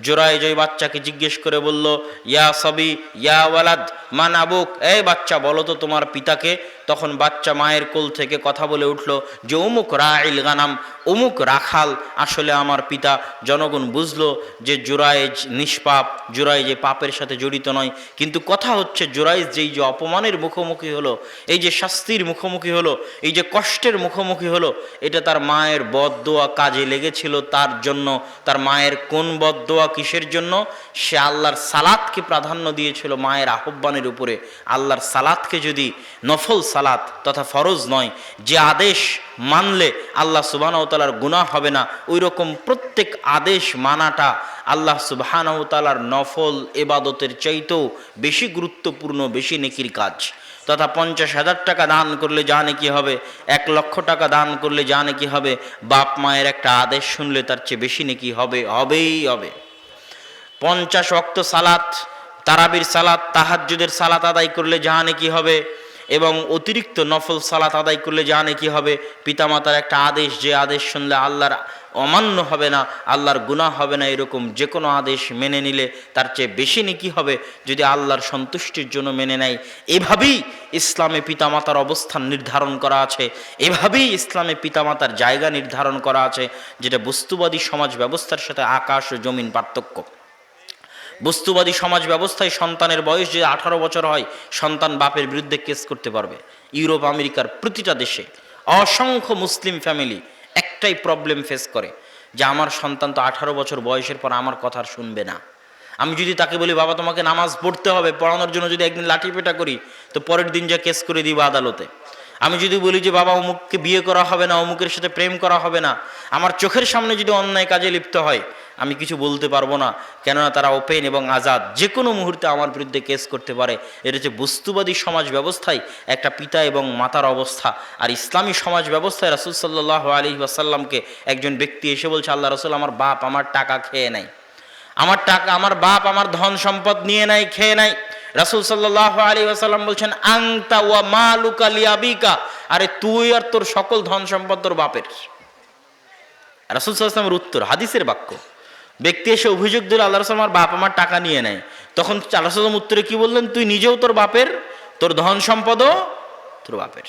জুরাইজ ওই বাচ্চাকে জিজ্ঞেস করে বলল, ইয়া সবি ইয়া ওয়ালাদ মান আবুক, এই বাচ্চা বলো তো তোমার পিতাকে। তখন বাচ্চা মায়ের কোল থেকে কথা বলে উঠল যে অমুক রাইল গানাম, অমুক রাখাল আসলে আমার পিতা। জনগণ বুঝলো যে জুরাইজ নিষ্পাপ, জুরাইজ এই পাপের সাথে জড়িত নয়। কিন্তু কথা হচ্ছে, জুরাইজ যেই যে অপমানের মুখোমুখি হলো, এই যে শাস্তির মুখোমুখি হলো, এই যে কষ্টের মুখোমুখি হলো, এটা তার মায়ের বদদোয়া কাজে লেগেছিল তার জন্য। তার মায়ের কোন বদদোয়া, কিসের জন্য? সে আল্লাহর সালাতকে প্রাধান্য দিয়েছিল মায়ের আহ্বানের উপরে। আল্লাহর সালাতকে যদি, নফল সালাত তথা ফরজ নয়, যে আদেশ মানলে আল্লাহ সুবহানাহু ওয়া তাআলার গুনাহ হবে না, ওই রকম প্রত্যেক আদেশ মানাটা আল্লাহ সুবহানাহু ওয়া তাআলার নফল ইবাদতের চাইতেও বেশি গুরুত্বপূর্ণ, বেশি নেকির কাজ। তথা 50,000 টাকা দান করলে যা নেকি হবে, 1 লক্ষ টাকা দান করলে যা নেকি হবে, বাপ মায়ের একটা আদেশ শুনলে তার চেয়ে বেশি নেকি হবে, হবেই হবে। 50 ওয়াক্ত সালাত, তারাবির সালাত, তাহাজ্জুদের সালাত আদায় করলে যা নেকি হবে, এবং অতিরিক্ত নফল সালাত আদায় করলে যা নেকি হবে। পিতামাতার একটা আদেশ, যে আদেশ শুনলে আল্লাহর অমান্য হবে না, আল্লাহর গুনাহ হবে না, এরকম যে কোনো আদেশ মেনে নিলে তার চেয়ে বেশি নেকি হবে যদি আল্লাহর সন্তুষ্টির জন্য মেনে নেয়। এভাবেই ইসলামে পিতামাতার অবস্থান নির্ধারণ করা আছে, এভাবেই ইসলামে পিতামাতার জায়গা নির্ধারণ করা আছে, যেটা বস্তুবাদী সমাজ ব্যবস্থার সাথে আকাশ ও জমিন পার্থক্য। বস্তুবাদী সমাজ ব্যবস্থায় সন্তানের বয়স যে 18 বছর হয়, সন্তান বাপের বিরুদ্ধে কেস করতে পারবে। ইউরোপ আমেরিকার প্রতিটা দেশে অসংখ্য মুসলিম ফ্যামিলি একটাই প্রবলেম ফেস করে, যে আমার সন্তান তো 18 বছর বয়সের পর আমার কথা শুনবে না। আমি যদি তাকে বলি, বাবা তোমাকে নামাজ পড়তে হবে, পড়ানোর জন্য যদি একদিন লাঠি পেটা করি, তো পরের দিন যা কেস করে দিব আদালতে। আমি যদি বলি যে বাবা অমুককে বিয়ে করা হবে না, অমুকের সাথে প্রেম করা হবে না, আমার চোখের সামনে যদি অন্যায় কাজে লিপ্ত হয়, আমি কিছু বলতে পারবো না, কেননা তারা ওপেন এবং আজাদ, যে কোনো মুহূর্তে আমার বিরুদ্ধে কেস করতে পারে। এটা হচ্ছে বস্তুবাদী সমাজ ব্যবস্থায় একটা পিতা এবং মাতার অবস্থা। আর ইসলামী সমাজ ব্যবস্থায় রাসূল সাল্লাল্লাহু আলাইহি ওয়াসাল্লামকে একজন ব্যক্তি এসে বলছে, আল্লাহ রাসূল, আমার বাপ আমার টাকা খেয়ে নেয়, আমার টাকা, আমার বাপ আমার ধন সম্পদ নিয়ে নাই, খেয়ে নাই। রাসূল সাল্লাল্লাহু আলাইহি ওয়াসাল্লাম বলছেন আনতা ওয়া মালুকা লিআবিকা, আরে তুই আর তোর সকল ধন সম্পদ তোর বাপের। রাসূল সাল্লাল্লাহু আলাইহি ওয়াসাল্লামের উত্তর, হাদিসের বাক্য। ব্যক্তি এসে অভিযোগ দিল আল্লাহ রাসূল আমার বাপ আমার টাকা নিয়ে নেয়, তখন আল্লাহ রাসূল সাল্লাল্লাহু আলাইহি ওয়াসাল্লাম উত্তরে কি বললেন, তুই নিজেও তোর বাপের, তোর ধন সম্পদও তোর বাপের।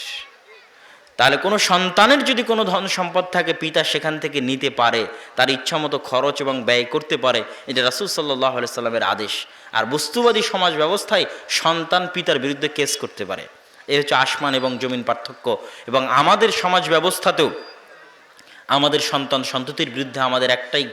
তাহলে কোনো সন্তানের যদি কোনো ধন সম্পদ থাকে, পিতা সেখান থেকে নিতে পারে, তার ইচ্ছা মতো খরচ এবং ব্যয় করতে পারে, এটা রাসূল সাল্লাল্লাহু আলাইহি সাল্লামের আদেশ। আর বস্তুবাদী সমাজ ব্যবস্থায় সন্তান পিতার বিরুদ্ধে কেস করতে পারে। এই হচ্ছে আসমান এবং জমিন পার্থক্য। এবং আমাদের সমাজ ব্যবস্থাতেও আমাদের সন্তান সন্ততির বিরুদ্ধে আমাদের একটাই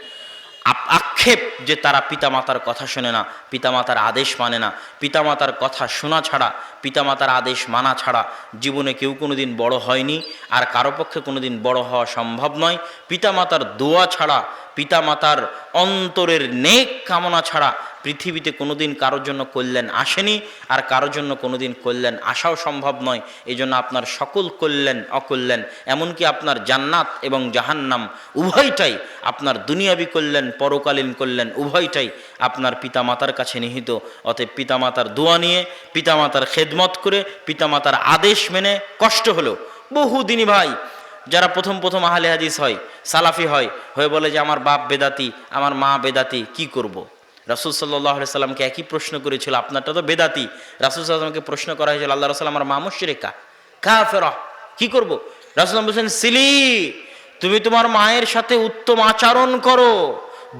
আক্ষেপ যে তারা পিতামাতার কথা শোনে না, পিতামাতার আদেশ মানে না। পিতামাতার কথা শোনা ছাড়া, পিতামাতার আদেশ মানা ছাড়া জীবনে কেউ কোনোদিন বড় হয়নি, আর কারো পক্ষে কোনোদিন বড় হওয়া সম্ভব নয়। পিতামাতার দোয়া ছাড়া, পিতামাতার অন্তরের নেক কামনা ছাড়া পৃথিবীতে কোনোদিন কারোর জন্য কল্যাণ আসেনি, আর কারোর জন্য কোনোদিন কল্যাণ আসাও সম্ভব নয়। এই জন্য আপনার সকল কল্যাণ অকল্যাণ, এমনকি আপনার জান্নাত এবং জাহান্নাম উভয়টাই, আপনার দুনিয়াবি কল্যাণ পরকালীন কল্যাণ উভয়টাই আপনার পিতামাতার কাছে নিহিত। অতএব পিতামাতার দোয়া নিয়ে, পিতামাতার খেদমত করে, পিতামাতার আদেশ মেনে কষ্ট হলেও বহুদিনই ভাই যারা প্রথম প্রথম আহলে হাদিস হয়, সালাফি হয়, হয়ে বলে যে আমার বাপ বেদাতি, আমার মা বেদাতি, কি করব। রাসূল সাল্লাল্লাহু আলাইহি সাল্লামকে একই প্রশ্ন করেছিল, আপনারটা তো বেদাতি। রাসূল সাল্লাল্লাহু আলাইহি সাল্লামকে প্রশ্ন করা হয়েছিল, আল্লাহ রাসূল আমার মা মুশরিকা কাফেরা, কি করব। রাসূল বলেছেন সিলি, তুমি তোমার মায়ের সাথে উত্তম আচরণ করো,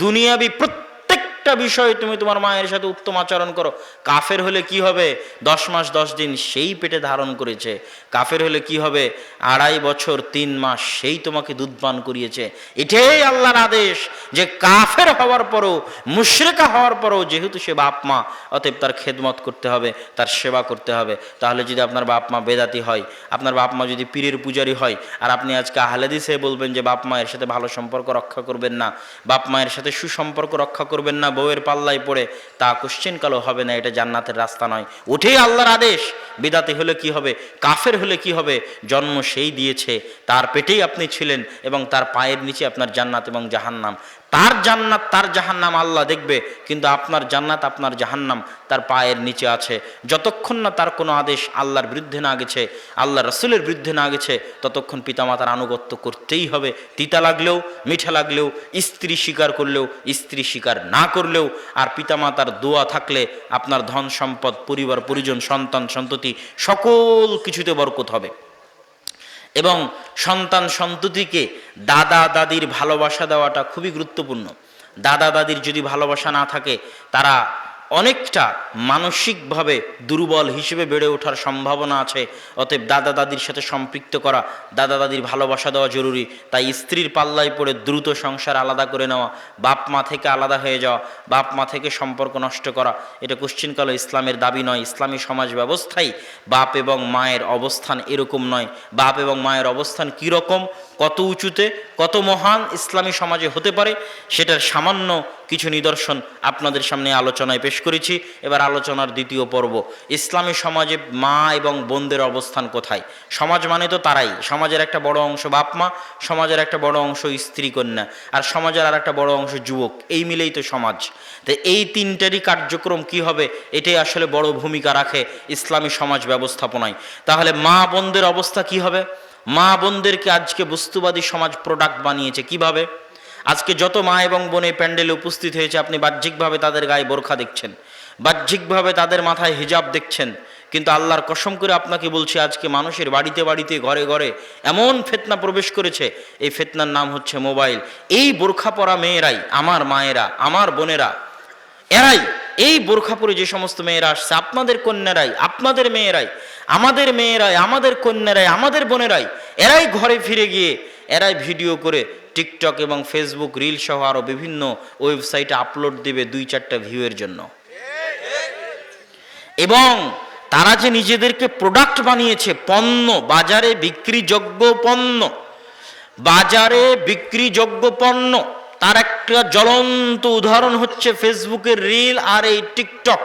দুনিয়াবি প্রত্যেকটা বিষয়ে তুমি তোমার মায়ের সাথে উত্তম আচরণ করো। কাফের হলে কি হবে, 10 মাস 10 দিন সেই পেটে ধারণ করেছে। কাফের হলে কি হবে, 2.5 বছর 3 মাস সেই তোমাকে দুধ পান করিয়েছে। এটাই আল্লাহর আদেশ যে কাফের হওয়ার পরও, মুশরিকা হওয়ার পরও যেহেতু সে বাপ মা, অতএব তার খেদমত করতে হবে, তার সেবা করতে হবে। তাহলে যদি আপনার বাপ মা বেদাতি হয়, আপনার বাপ মা যদি পীরের পূজারী হয়, আর আপনি আজকে আহলে হাদিসে বলবেন যে বাপ মায়ের সাথে ভালো সম্পর্ক রক্ষা করবেন না, বাপ মায়ের সাথে সুসম্পর্ক রক্ষা করবেন না, বউয়ের পাল্লায় পড়ে, তা কোশ্চেন কালো হবে না, এটা জান্নাতের রাস্তা নয়। ওঠেই আল্লাহর আদেশ। বিদাতি হলে কি হবে, কাফের হলে কি হবে, জন্ম সেই দিয়েছে, তার পেটেই আপনি ছিলেন, এবং তার পায়ের নিচে আপনার জান্নাত এবং জাহান্নাম। তার জান্নাত তার জাহান্নাম আল্লাহ দেখবে, কিন্তু আপনার জান্নাত আপনার জাহান্নাম তার পায়ের নিচে আছে। যতক্ষণ না তার কোনো আদেশ আল্লাহর বিরুদ্ধে না গেছে, আল্লাহ রসুলের বিরুদ্ধে না গেছে, ততক্ষণ পিতামাতার আনুগত্য করতেই হবে। তিতা লাগলেও, মিঠা লাগলেও, স্ত্রী স্বীকার করলেও, স্ত্রী স্বীকার না করলেও। আর পিতামাতার দোয়া থাকলে আপনার ধন সম্পদ, পরিবার পরিজন, সন্তান সন্ততি সকল কিছুতে বরকত হবে। এবং সন্তান সন্ততিকে দাদা দাদির ভালোবাসা দেওয়াটা খুবই গুরুত্বপূর্ণ। দাদা দাদির যদি ভালোবাসা না থাকে, তারা অনেকটা মানসিকভাবে দুর্বল হিসেবে বেড়ে ওঠার সম্ভাবনা আছে। অতএব দাদা দাদির সাথে সম্পৃক্ত করা, দাদা দাদির ভালোবাসা দেওয়া জরুরি। তাই স্ত্রীর পাল্লায় পড়ে দ্রুত সংসার আলাদা করে নেওয়া, বাপ মা থেকে আলাদা হয়ে যাওয়া, বাপ মা থেকে সম্পর্ক নষ্ট করা, এটা কোশ্চিনকালে ইসলামের দাবি নয়। ইসলামী সমাজ ব্যবস্থায় বাপ এবং মায়ের অবস্থান এরকম নয়। বাপ এবং মায়ের অবস্থান কীরকম, কত উঁচুতে, কত মহান ইসলামী সমাজে হতে পারে, সেটার সামান্য কিছু নিদর্শন আপনাদের সামনে আলোচনায় পেশ করেছি। এবার আলোচনার দ্বিতীয় পর্ব, ইসলামী সমাজে মা এবং বোনদের অবস্থান কোথায়। সমাজ মানে তো তারাই, সমাজের একটা বড় অংশ বাপ মা, সমাজের একটা বড় অংশ স্ত্রী কন্যা, আর সমাজের আর একটা বড় অংশ যুবক, এই মিলেই তো সমাজ। তো এই তিনটারই কার্যক্রম কি হবে, এটাই আসলে বড় ভূমিকা রাখে ইসলামী সমাজ ব্যবস্থাপনায়। তাহলে মা বোনদের অবস্থা কি হবে। মা বোনদেরকে আজকে বস্তুবাদী সমাজ প্রোডাক্ট বানিয়েছে কিভাবে। আজকে যত মা এবং বোন এই প্যান্ডেলে উপস্থিত হয়েছে, আপনি বাহ্যিকভাবে তাদের গায়ে বোরখা দেখছেন, বাহ্যিকভাবে তাদের মাথায় হিজাব দেখছেন, কিন্তু আল্লাহর কসম করে আপনাকে বলছি, আজকে মানুষের বাড়িতে বাড়িতে, ঘরে ঘরে এমন ফিতনা প্রবেশ করেছে, এই ফিতনার নাম হচ্ছে মোবাইল। এই বোরখা পরা মেয়েরাই, আমার মায়েরা, আমার বোনেরা, এরাই, এই বোরখা পরে যে সমস্ত মেয়েরা আসছে, আপনাদের কন্যারাই, আপনাদের মেয়েরাই, আমাদের মেয়েরাই, আমাদের কন্যারাই, আমাদের বোনেরাই, এরাই ঘরে ফিরে গিয়ে এরাই ভিডিও করে টিকটক এবং ফেসবুক রিল সহ আরও বিভিন্ন ওয়েবসাইটে আপলোড দেবে 2-4টা ভিউয়ের জন্য। এবং তারা যে নিজেদেরকে প্রোডাক্ট বানিয়েছে, পণ্য, বাজারে বিক্রিযোগ্য পণ্য, বাজারে বিক্রিযোগ্য পণ্য, তার একটা জ্বলন্ত উদাহরণ হচ্ছে ফেসবুকের রিল আর এই টিকটক।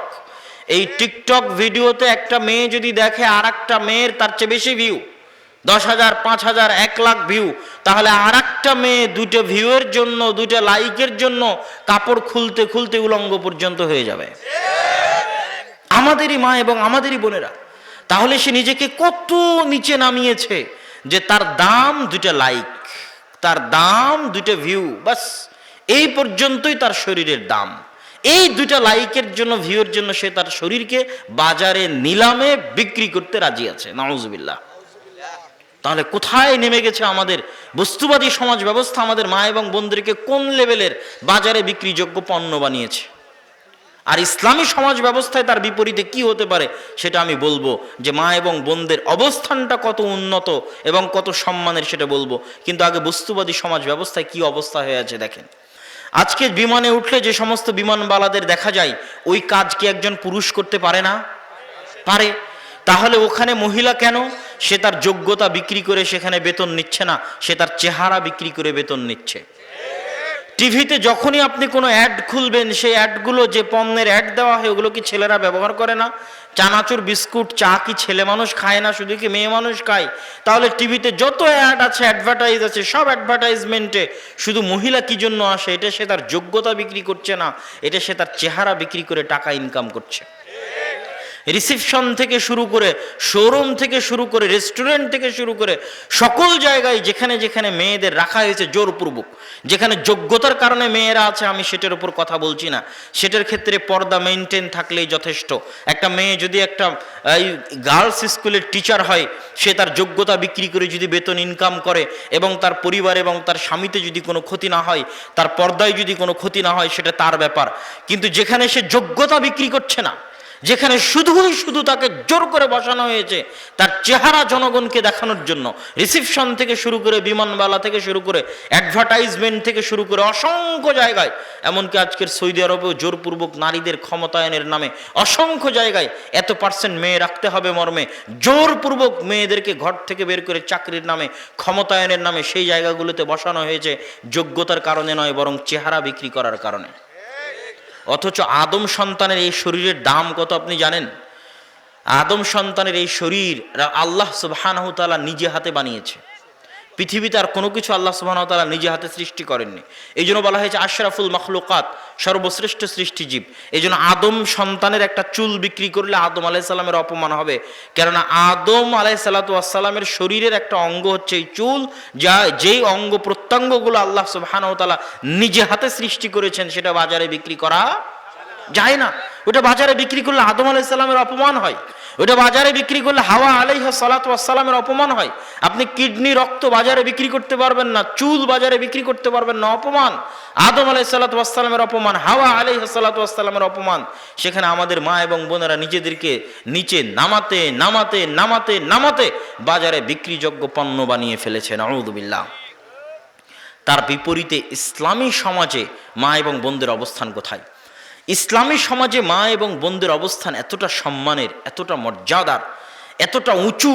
এই টিকটক ভিডিওতে একটা মেয়ে যদি দেখে আর একটা মেয়ের তার চেয়ে বেশি ভিউ, 10,000, 5,000, 1,00,000 ভিউ, তাহলে আর একটা মেয়ে 2টা ভিউয়ের জন্য, 2টা লাইকের জন্য কাপড় খুলতে খুলতে উলঙ্গ পর্যন্ত হয়ে যাবে। আমাদেরই মা এবং আমাদেরই বোনেরা। তাহলে সে নিজেকে কত নিচে নামিয়েছে যে তার দাম 2টা লাইক, তার দাম 2টা ভিউ, বাস এই পর্যন্তই তার শরীরের দাম। এই 2টা লাইকের জন্য, ভিউর জন্য সে তার শরীরকে বাজারে নিলামে বিক্রি করতে রাজি আছে। নাউজুবিল্লাহ। তাহলে কোথায় নেমে গেছে আমাদের বস্তুবাদী সমাজ ব্যবস্থা? আমাদের মা এবং বোনদেরকে কোন লেভেলের বাজারে বিক্রিযোগ্য পণ্য বানিয়েছে। আর ইসলামী সমাজ ব্যবস্থায় তার বিপরীতে কি হতে পারে সেটা আমি বলবো, যে মা এবং বোনদের অবস্থানটা কত উন্নত এবং কত সম্মানের সেটা বলবো। কিন্তু আগে বস্তুবাদী সমাজ ব্যবস্থায় কি অবস্থা হয়ে আছে দেখেন। আজকে বিমানে উঠলে যে সমস্ত বিমানবালাদের দেখা যায়, ওই কাজ কি একজন পুরুষ করতে পারে না? পারে। তাহলে ওখানে মহিলা কেন? সে তার যোগ্যতা বিক্রি করে সেখানে বেতন নিচ্ছে না, সে তার চেহারা বিক্রি করে বেতন নিচ্ছে। টিভিতে যখনই আপনি কোনো অ্যাড খুলবেন, সেই অ্যাডগুলো যে পণ্যের অ্যাড দেওয়া হয় ওগুলো কি ছেলেরা ব্যবহার করে না? চানাচুর, বিস্কুট, চা কি ছেলে মানুষ খায় না, শুধু কি মেয়ে মানুষ খায়? তাহলে টিভিতে যত অ্যাড আছে, অ্যাডভার্টাইজ আছে, সব অ্যাডভার্টাইজমেন্টে শুধু মহিলা কি জন্য আসে? এটা সে তার যোগ্যতা বিক্রি করছে না, এটা সে তার চেহারা বিক্রি করে টাকা ইনকাম করছে। রিসেপশন থেকে শুরু করে, শোরুম থেকে শুরু করে, রেস্টুরেন্ট থেকে শুরু করে সকল জায়গায় যেখানে যেখানে মেয়েদের রাখা হয়েছে জোরপূর্বক, যেখানে যোগ্যতার কারণে মেয়েরা আছে, আমি সেটার উপর কথা বলছি না, সেটার ক্ষেত্রে পর্দা মেনটেন থাকলেই যথেষ্ট। একটা মেয়ে যদি একটা গার্লস স্কুলের টিচার হয়, সে তার যোগ্যতা বিক্রি করে যদি বেতন ইনকাম করে এবং তার পরিবার এবং তার স্বামীতে যদি কোনো ক্ষতি না হয়, তার পর্দায় যদি কোনো ক্ষতি না হয়, সেটা তার ব্যাপার। কিন্তু যেখানে সে যোগ্যতা বিক্রি করছে না, যেখানে শুধু তাকে জোর করে বসানো হয়েছে তার চেহারা জনগণকে দেখানোর জন্য, রিসেপশন থেকে শুরু করে, বিমানবালা থেকে শুরু করে, অ্যাডভার্টাইজমেন্ট থেকে শুরু করে অসংখ্য জায়গায়, এমনকি আজকের সৌদি আরবেও জোরপূর্বক নারীদের ক্ষমতায়নের নামে অসংখ্য জায়গায় এত % মেয়ে রাখতে হবে মর্মে জোরপূর্বক মেয়েদেরকে ঘর থেকে বের করে চাকরির নামে, ক্ষমতায়নের নামে সেই জায়গাগুলোতে বসানো হয়েছে যোগ্যতার কারণে নয়, বরং চেহারা বিক্রি করার কারণে। অথচ আদম সন্তানের এই শরীরের দাম কত আপনি জানেন? আদম সন্তানের এই শরীর আল্লাহ সুবহানাহু ওয়া তাআলা নিজে হাতে বানিয়েছে। পৃথিবীতে আর কোনো কিছু আল্লাহ সুবহানাহু ওয়া তাআলা নিজে হাতে সৃষ্টি করেননি। এই জন্য বলা হয়েছে আশরাফুল মখলুকাত, সর্বশ্রেষ্ঠ সৃষ্টিজীব। এই জন্য আদম সন্তানের একটা চুল বিক্রি করলে আদম আলাইহিস সালামের অপমান হবে, কেননা আদম আলাইহিস সালামের শরীরের একটা অঙ্গ হচ্ছে এই চুল, যা যেই অঙ্গ প্রত্যঙ্গগুলো আল্লাহ সুবহানাহু ওয়া তাআলা নিজে হাতে সৃষ্টি করেছেন, সেটা বাজারে বিক্রি করা যায় না। ওটা বাজারে বিক্রি করলে আদম আলাইহিস সালামের অপমান হয়, ওটা বাজারে বিক্রি করলে হাওয়া আলাইহিস সালাতু ওয়াস সালামের অপমান হয়। আপনি কিডনি, রক্ত বাজারে বিক্রি করতে পারবেন না, চুল বাজারে বিক্রি করতে পারবেন না, অপমান। আদম আলাইহিস সালাতু ওয়াস সালামের অপমান, হাওয়া আলাইহিস সালাতু ওয়াস সালামের অপমান। সেখানে আমাদের মা এবং বোনেরা নিজেদেরকে নিচে নামাতে নামাতে নামাতে নামাতে বাজারে বিক্রিযোগ্য পণ্য বানিয়ে ফেলেছে। নাউযু বিল্লাহ। তার বিপরীতে ইসলামী সমাজে মা এবং বোনদের অবস্থান কোথায়? ইসলামী সমাজে মা এবং বোনদের অবস্থান এতটা সম্মানের, এতটা মর্যাদার, এতটা উঁচু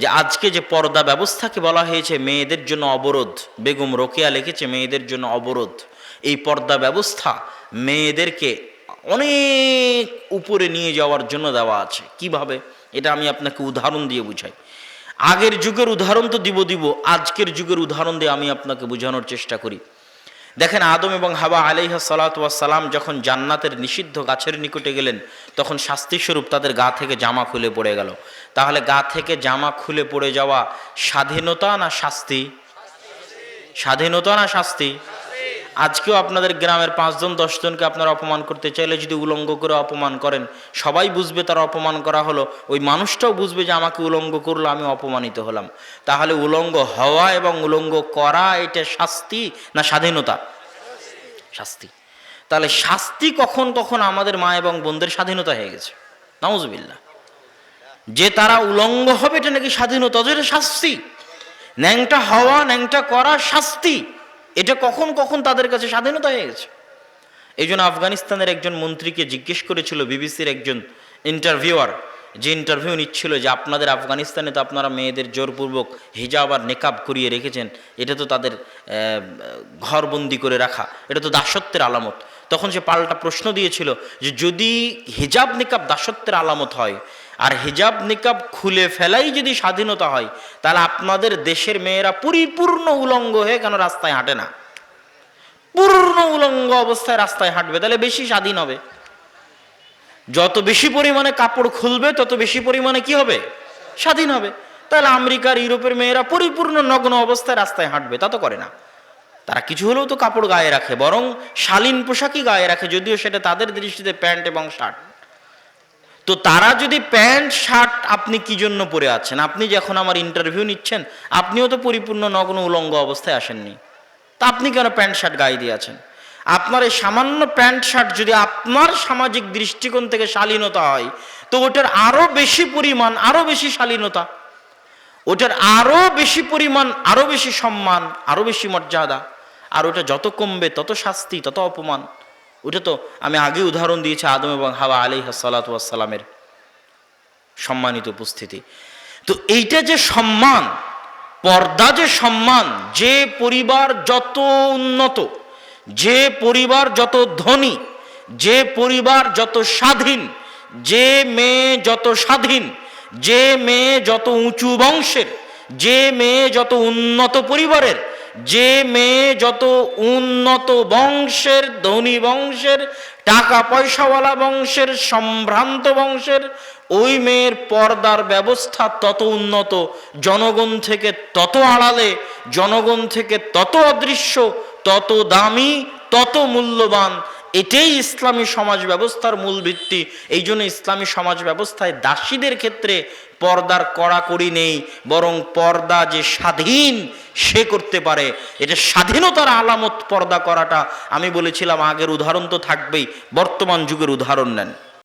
যে আজকে যে পর্দা ব্যবস্থাকে বলা হয়েছে মেয়েদের জন্য অবরোধ, বেগম রোকেয়া লিখেছে মেয়েদের জন্য অবরোধ। এই পর্দা ব্যবস্থা মেয়েদেরকে অনেক উপরে নিয়ে যাওয়ার জন্য দেওয়া আছে। কিভাবে? এটা আমি আপনাকে উদাহরণ দিয়ে বুঝাই। আগের যুগের উদাহরণ তো দিব, আজকের যুগের উদাহরণ দিয়ে আমি আপনাকে বোঝানোর চেষ্টা করি। দেখেন, আদম এবং হাওয়া আলাইহিস সালাতু ওয়াস সালাম যখন জান্নাতের নিষিদ্ধ গাছের নিকটে গেলেন, তখন শাস্তিস্বরূপ তাদের গা থেকে জামা খুলে পড়ে গেল। তাহলে গা থেকে জামা খুলে পড়ে যাওয়া স্বাধীনতা না শাস্তি? স্বাধীনতা না শাস্তি? আজকেও আপনাদের গ্রামের 5 জন 10 জনকে আপনারা অপমান করতে চাইলে যদি উলঙ্গ করে অপমান করেন, সবাই বুঝবে তার অপমান করা হলো, ওই মানুষটাও বুঝবে যে আমাকে উলঙ্গ করলো, আমি অপমানিত হলাম। তাহলে উলঙ্গ হওয়া এবং উলঙ্গ করা এটা শাস্তি না স্বাধীনতা? শাস্তি। তাহলে শাস্তি কখন কখন আমাদের মা এবং বোনদের স্বাধীনতা হয়ে গেছে। নাউজুবিল্লাহ। যে তারা উলঙ্গ হবে এটা নাকি স্বাধীনতা, এটা শাস্তি। ন্যাংটা হওয়া, ন্যাংটা করা শাস্তি। এটা কখন কখন তাদের কাছে স্বাধীনতা হয়ে গেছে। এই জন্য আফগানিস্তানের একজন মন্ত্রীকে জিজ্ঞেস করেছিল বিবিসির একজন ইন্টারভিউয়ার, যে ইন্টারভিউ নিচ্ছিল, যে আপনাদের আফগানিস্তানে তো আপনারা মেয়েদের জোরপূর্বক হিজাব আর নেকাব করিয়ে রেখেছেন, এটা তো তাদের ঘরবন্দি করে রাখা, এটা তো দাসত্বের আলামত। তখন সে পাল্টা প্রশ্ন দিয়েছিল যে যদি হিজাব নেকাব দাসত্বের আলামত হয়, আর হিজাব নিকাব খুলে ফেলাই যদি স্বাধীনতা হয়, তাহলে আপনাদের দেশের মেয়েরা পরিপূর্ণ উলঙ্গ হয়ে কেন রাস্তায় হাঁটে না? পূর্ণ উলঙ্গ অবস্থায় রাস্তায় হাঁটবে, তাহলে বেশি স্বাধীন হবে। যত বেশি পরিমাণে কাপড় খুলবে তত বেশি পরিমাণে কি হবে? স্বাধীন হবে। তাহলে আমেরিকার ইউরোপের মেয়েরা পরিপূর্ণ নগ্ন অবস্থায় রাস্তায় হাঁটবে, তা তো করে না। তারা কিছু হলেও তো কাপড় গায়ে রাখে, বরং শালীন পোশাকই গায়ে রাখে, যদিও সেটা তাদের দৃষ্টিতে প্যান্ট এবং শার্ট। তো তারা যদি প্যান্ট শার্ট, আপনি কি জন্য পরে আছেন? আপনি যখন আমার ইন্টারভিউ নিচ্ছেন, আপনিও তো পরিপূর্ণ নগ্ন উলঙ্গ অবস্থায় আসেননি, তা আপনি কেন প্যান্ট শার্ট গায়ে দিয়ে আছেন? আপনার এই সামান্য প্যান্ট শার্ট যদি আপনার সামাজিক দৃষ্টিকোণ থেকে শালীনতা হয়, তো ওটার আরো বেশি পরিমাণ, আরো বেশি শালীনতা, ওটার আরো বেশি পরিমাণ, আরো বেশি সম্মান, আরো বেশি মর্যাদা। আর ওটা যত কমবে তত শাস্তি, তত অপমান। ওটা তো আমি আগে উদাহরণ দিয়েছি আদম এবং হাওয়া আলাইহিস সালাতু ওয়াস সালামের সম্মানিত উপস্থিতি। তো এইটা যে সম্মান, পর্দা যে সম্মান, যে পরিবার যত উন্নত, যে পরিবার যত ধনী, যে পরিবার যত স্বাধীন, যে মেয়ে যত স্বাধীন, যে মেয়ে যত উঁচু বংশের, যে মেয়ে যত উন্নত পরিবারের, যে মেয়ে যত উন্নত বংশের, ধনী বংশের, টাকা পয়সাওয়ালা বংশের, সম্ভ্রান্ত বংশের, ওই মেয়ের পর্দার ব্যবস্থা তত উন্নত, জনগণ থেকে তত আড়ালে, জনগণ থেকে তত অদৃশ্য, তত দামি, তত মূল্যবান। এটাই ইসলামী সমাজ ব্যবস্থার মূল ভিত্তি। এই জন্য ইসলামী সমাজ ব্যবস্থায় দাসীদের ক্ষেত্রে পর্দার কড়াকড়ি নেই, বরং পর্দা যে স্বাধীন সে করতে পারে, এটা স্বাধীনতার আলামত পর্দা করাটা। আমি বলেছিলাম আগের উদাহরণ তো থাকবেই, বর্তমান যুগের উদাহরণ নেন।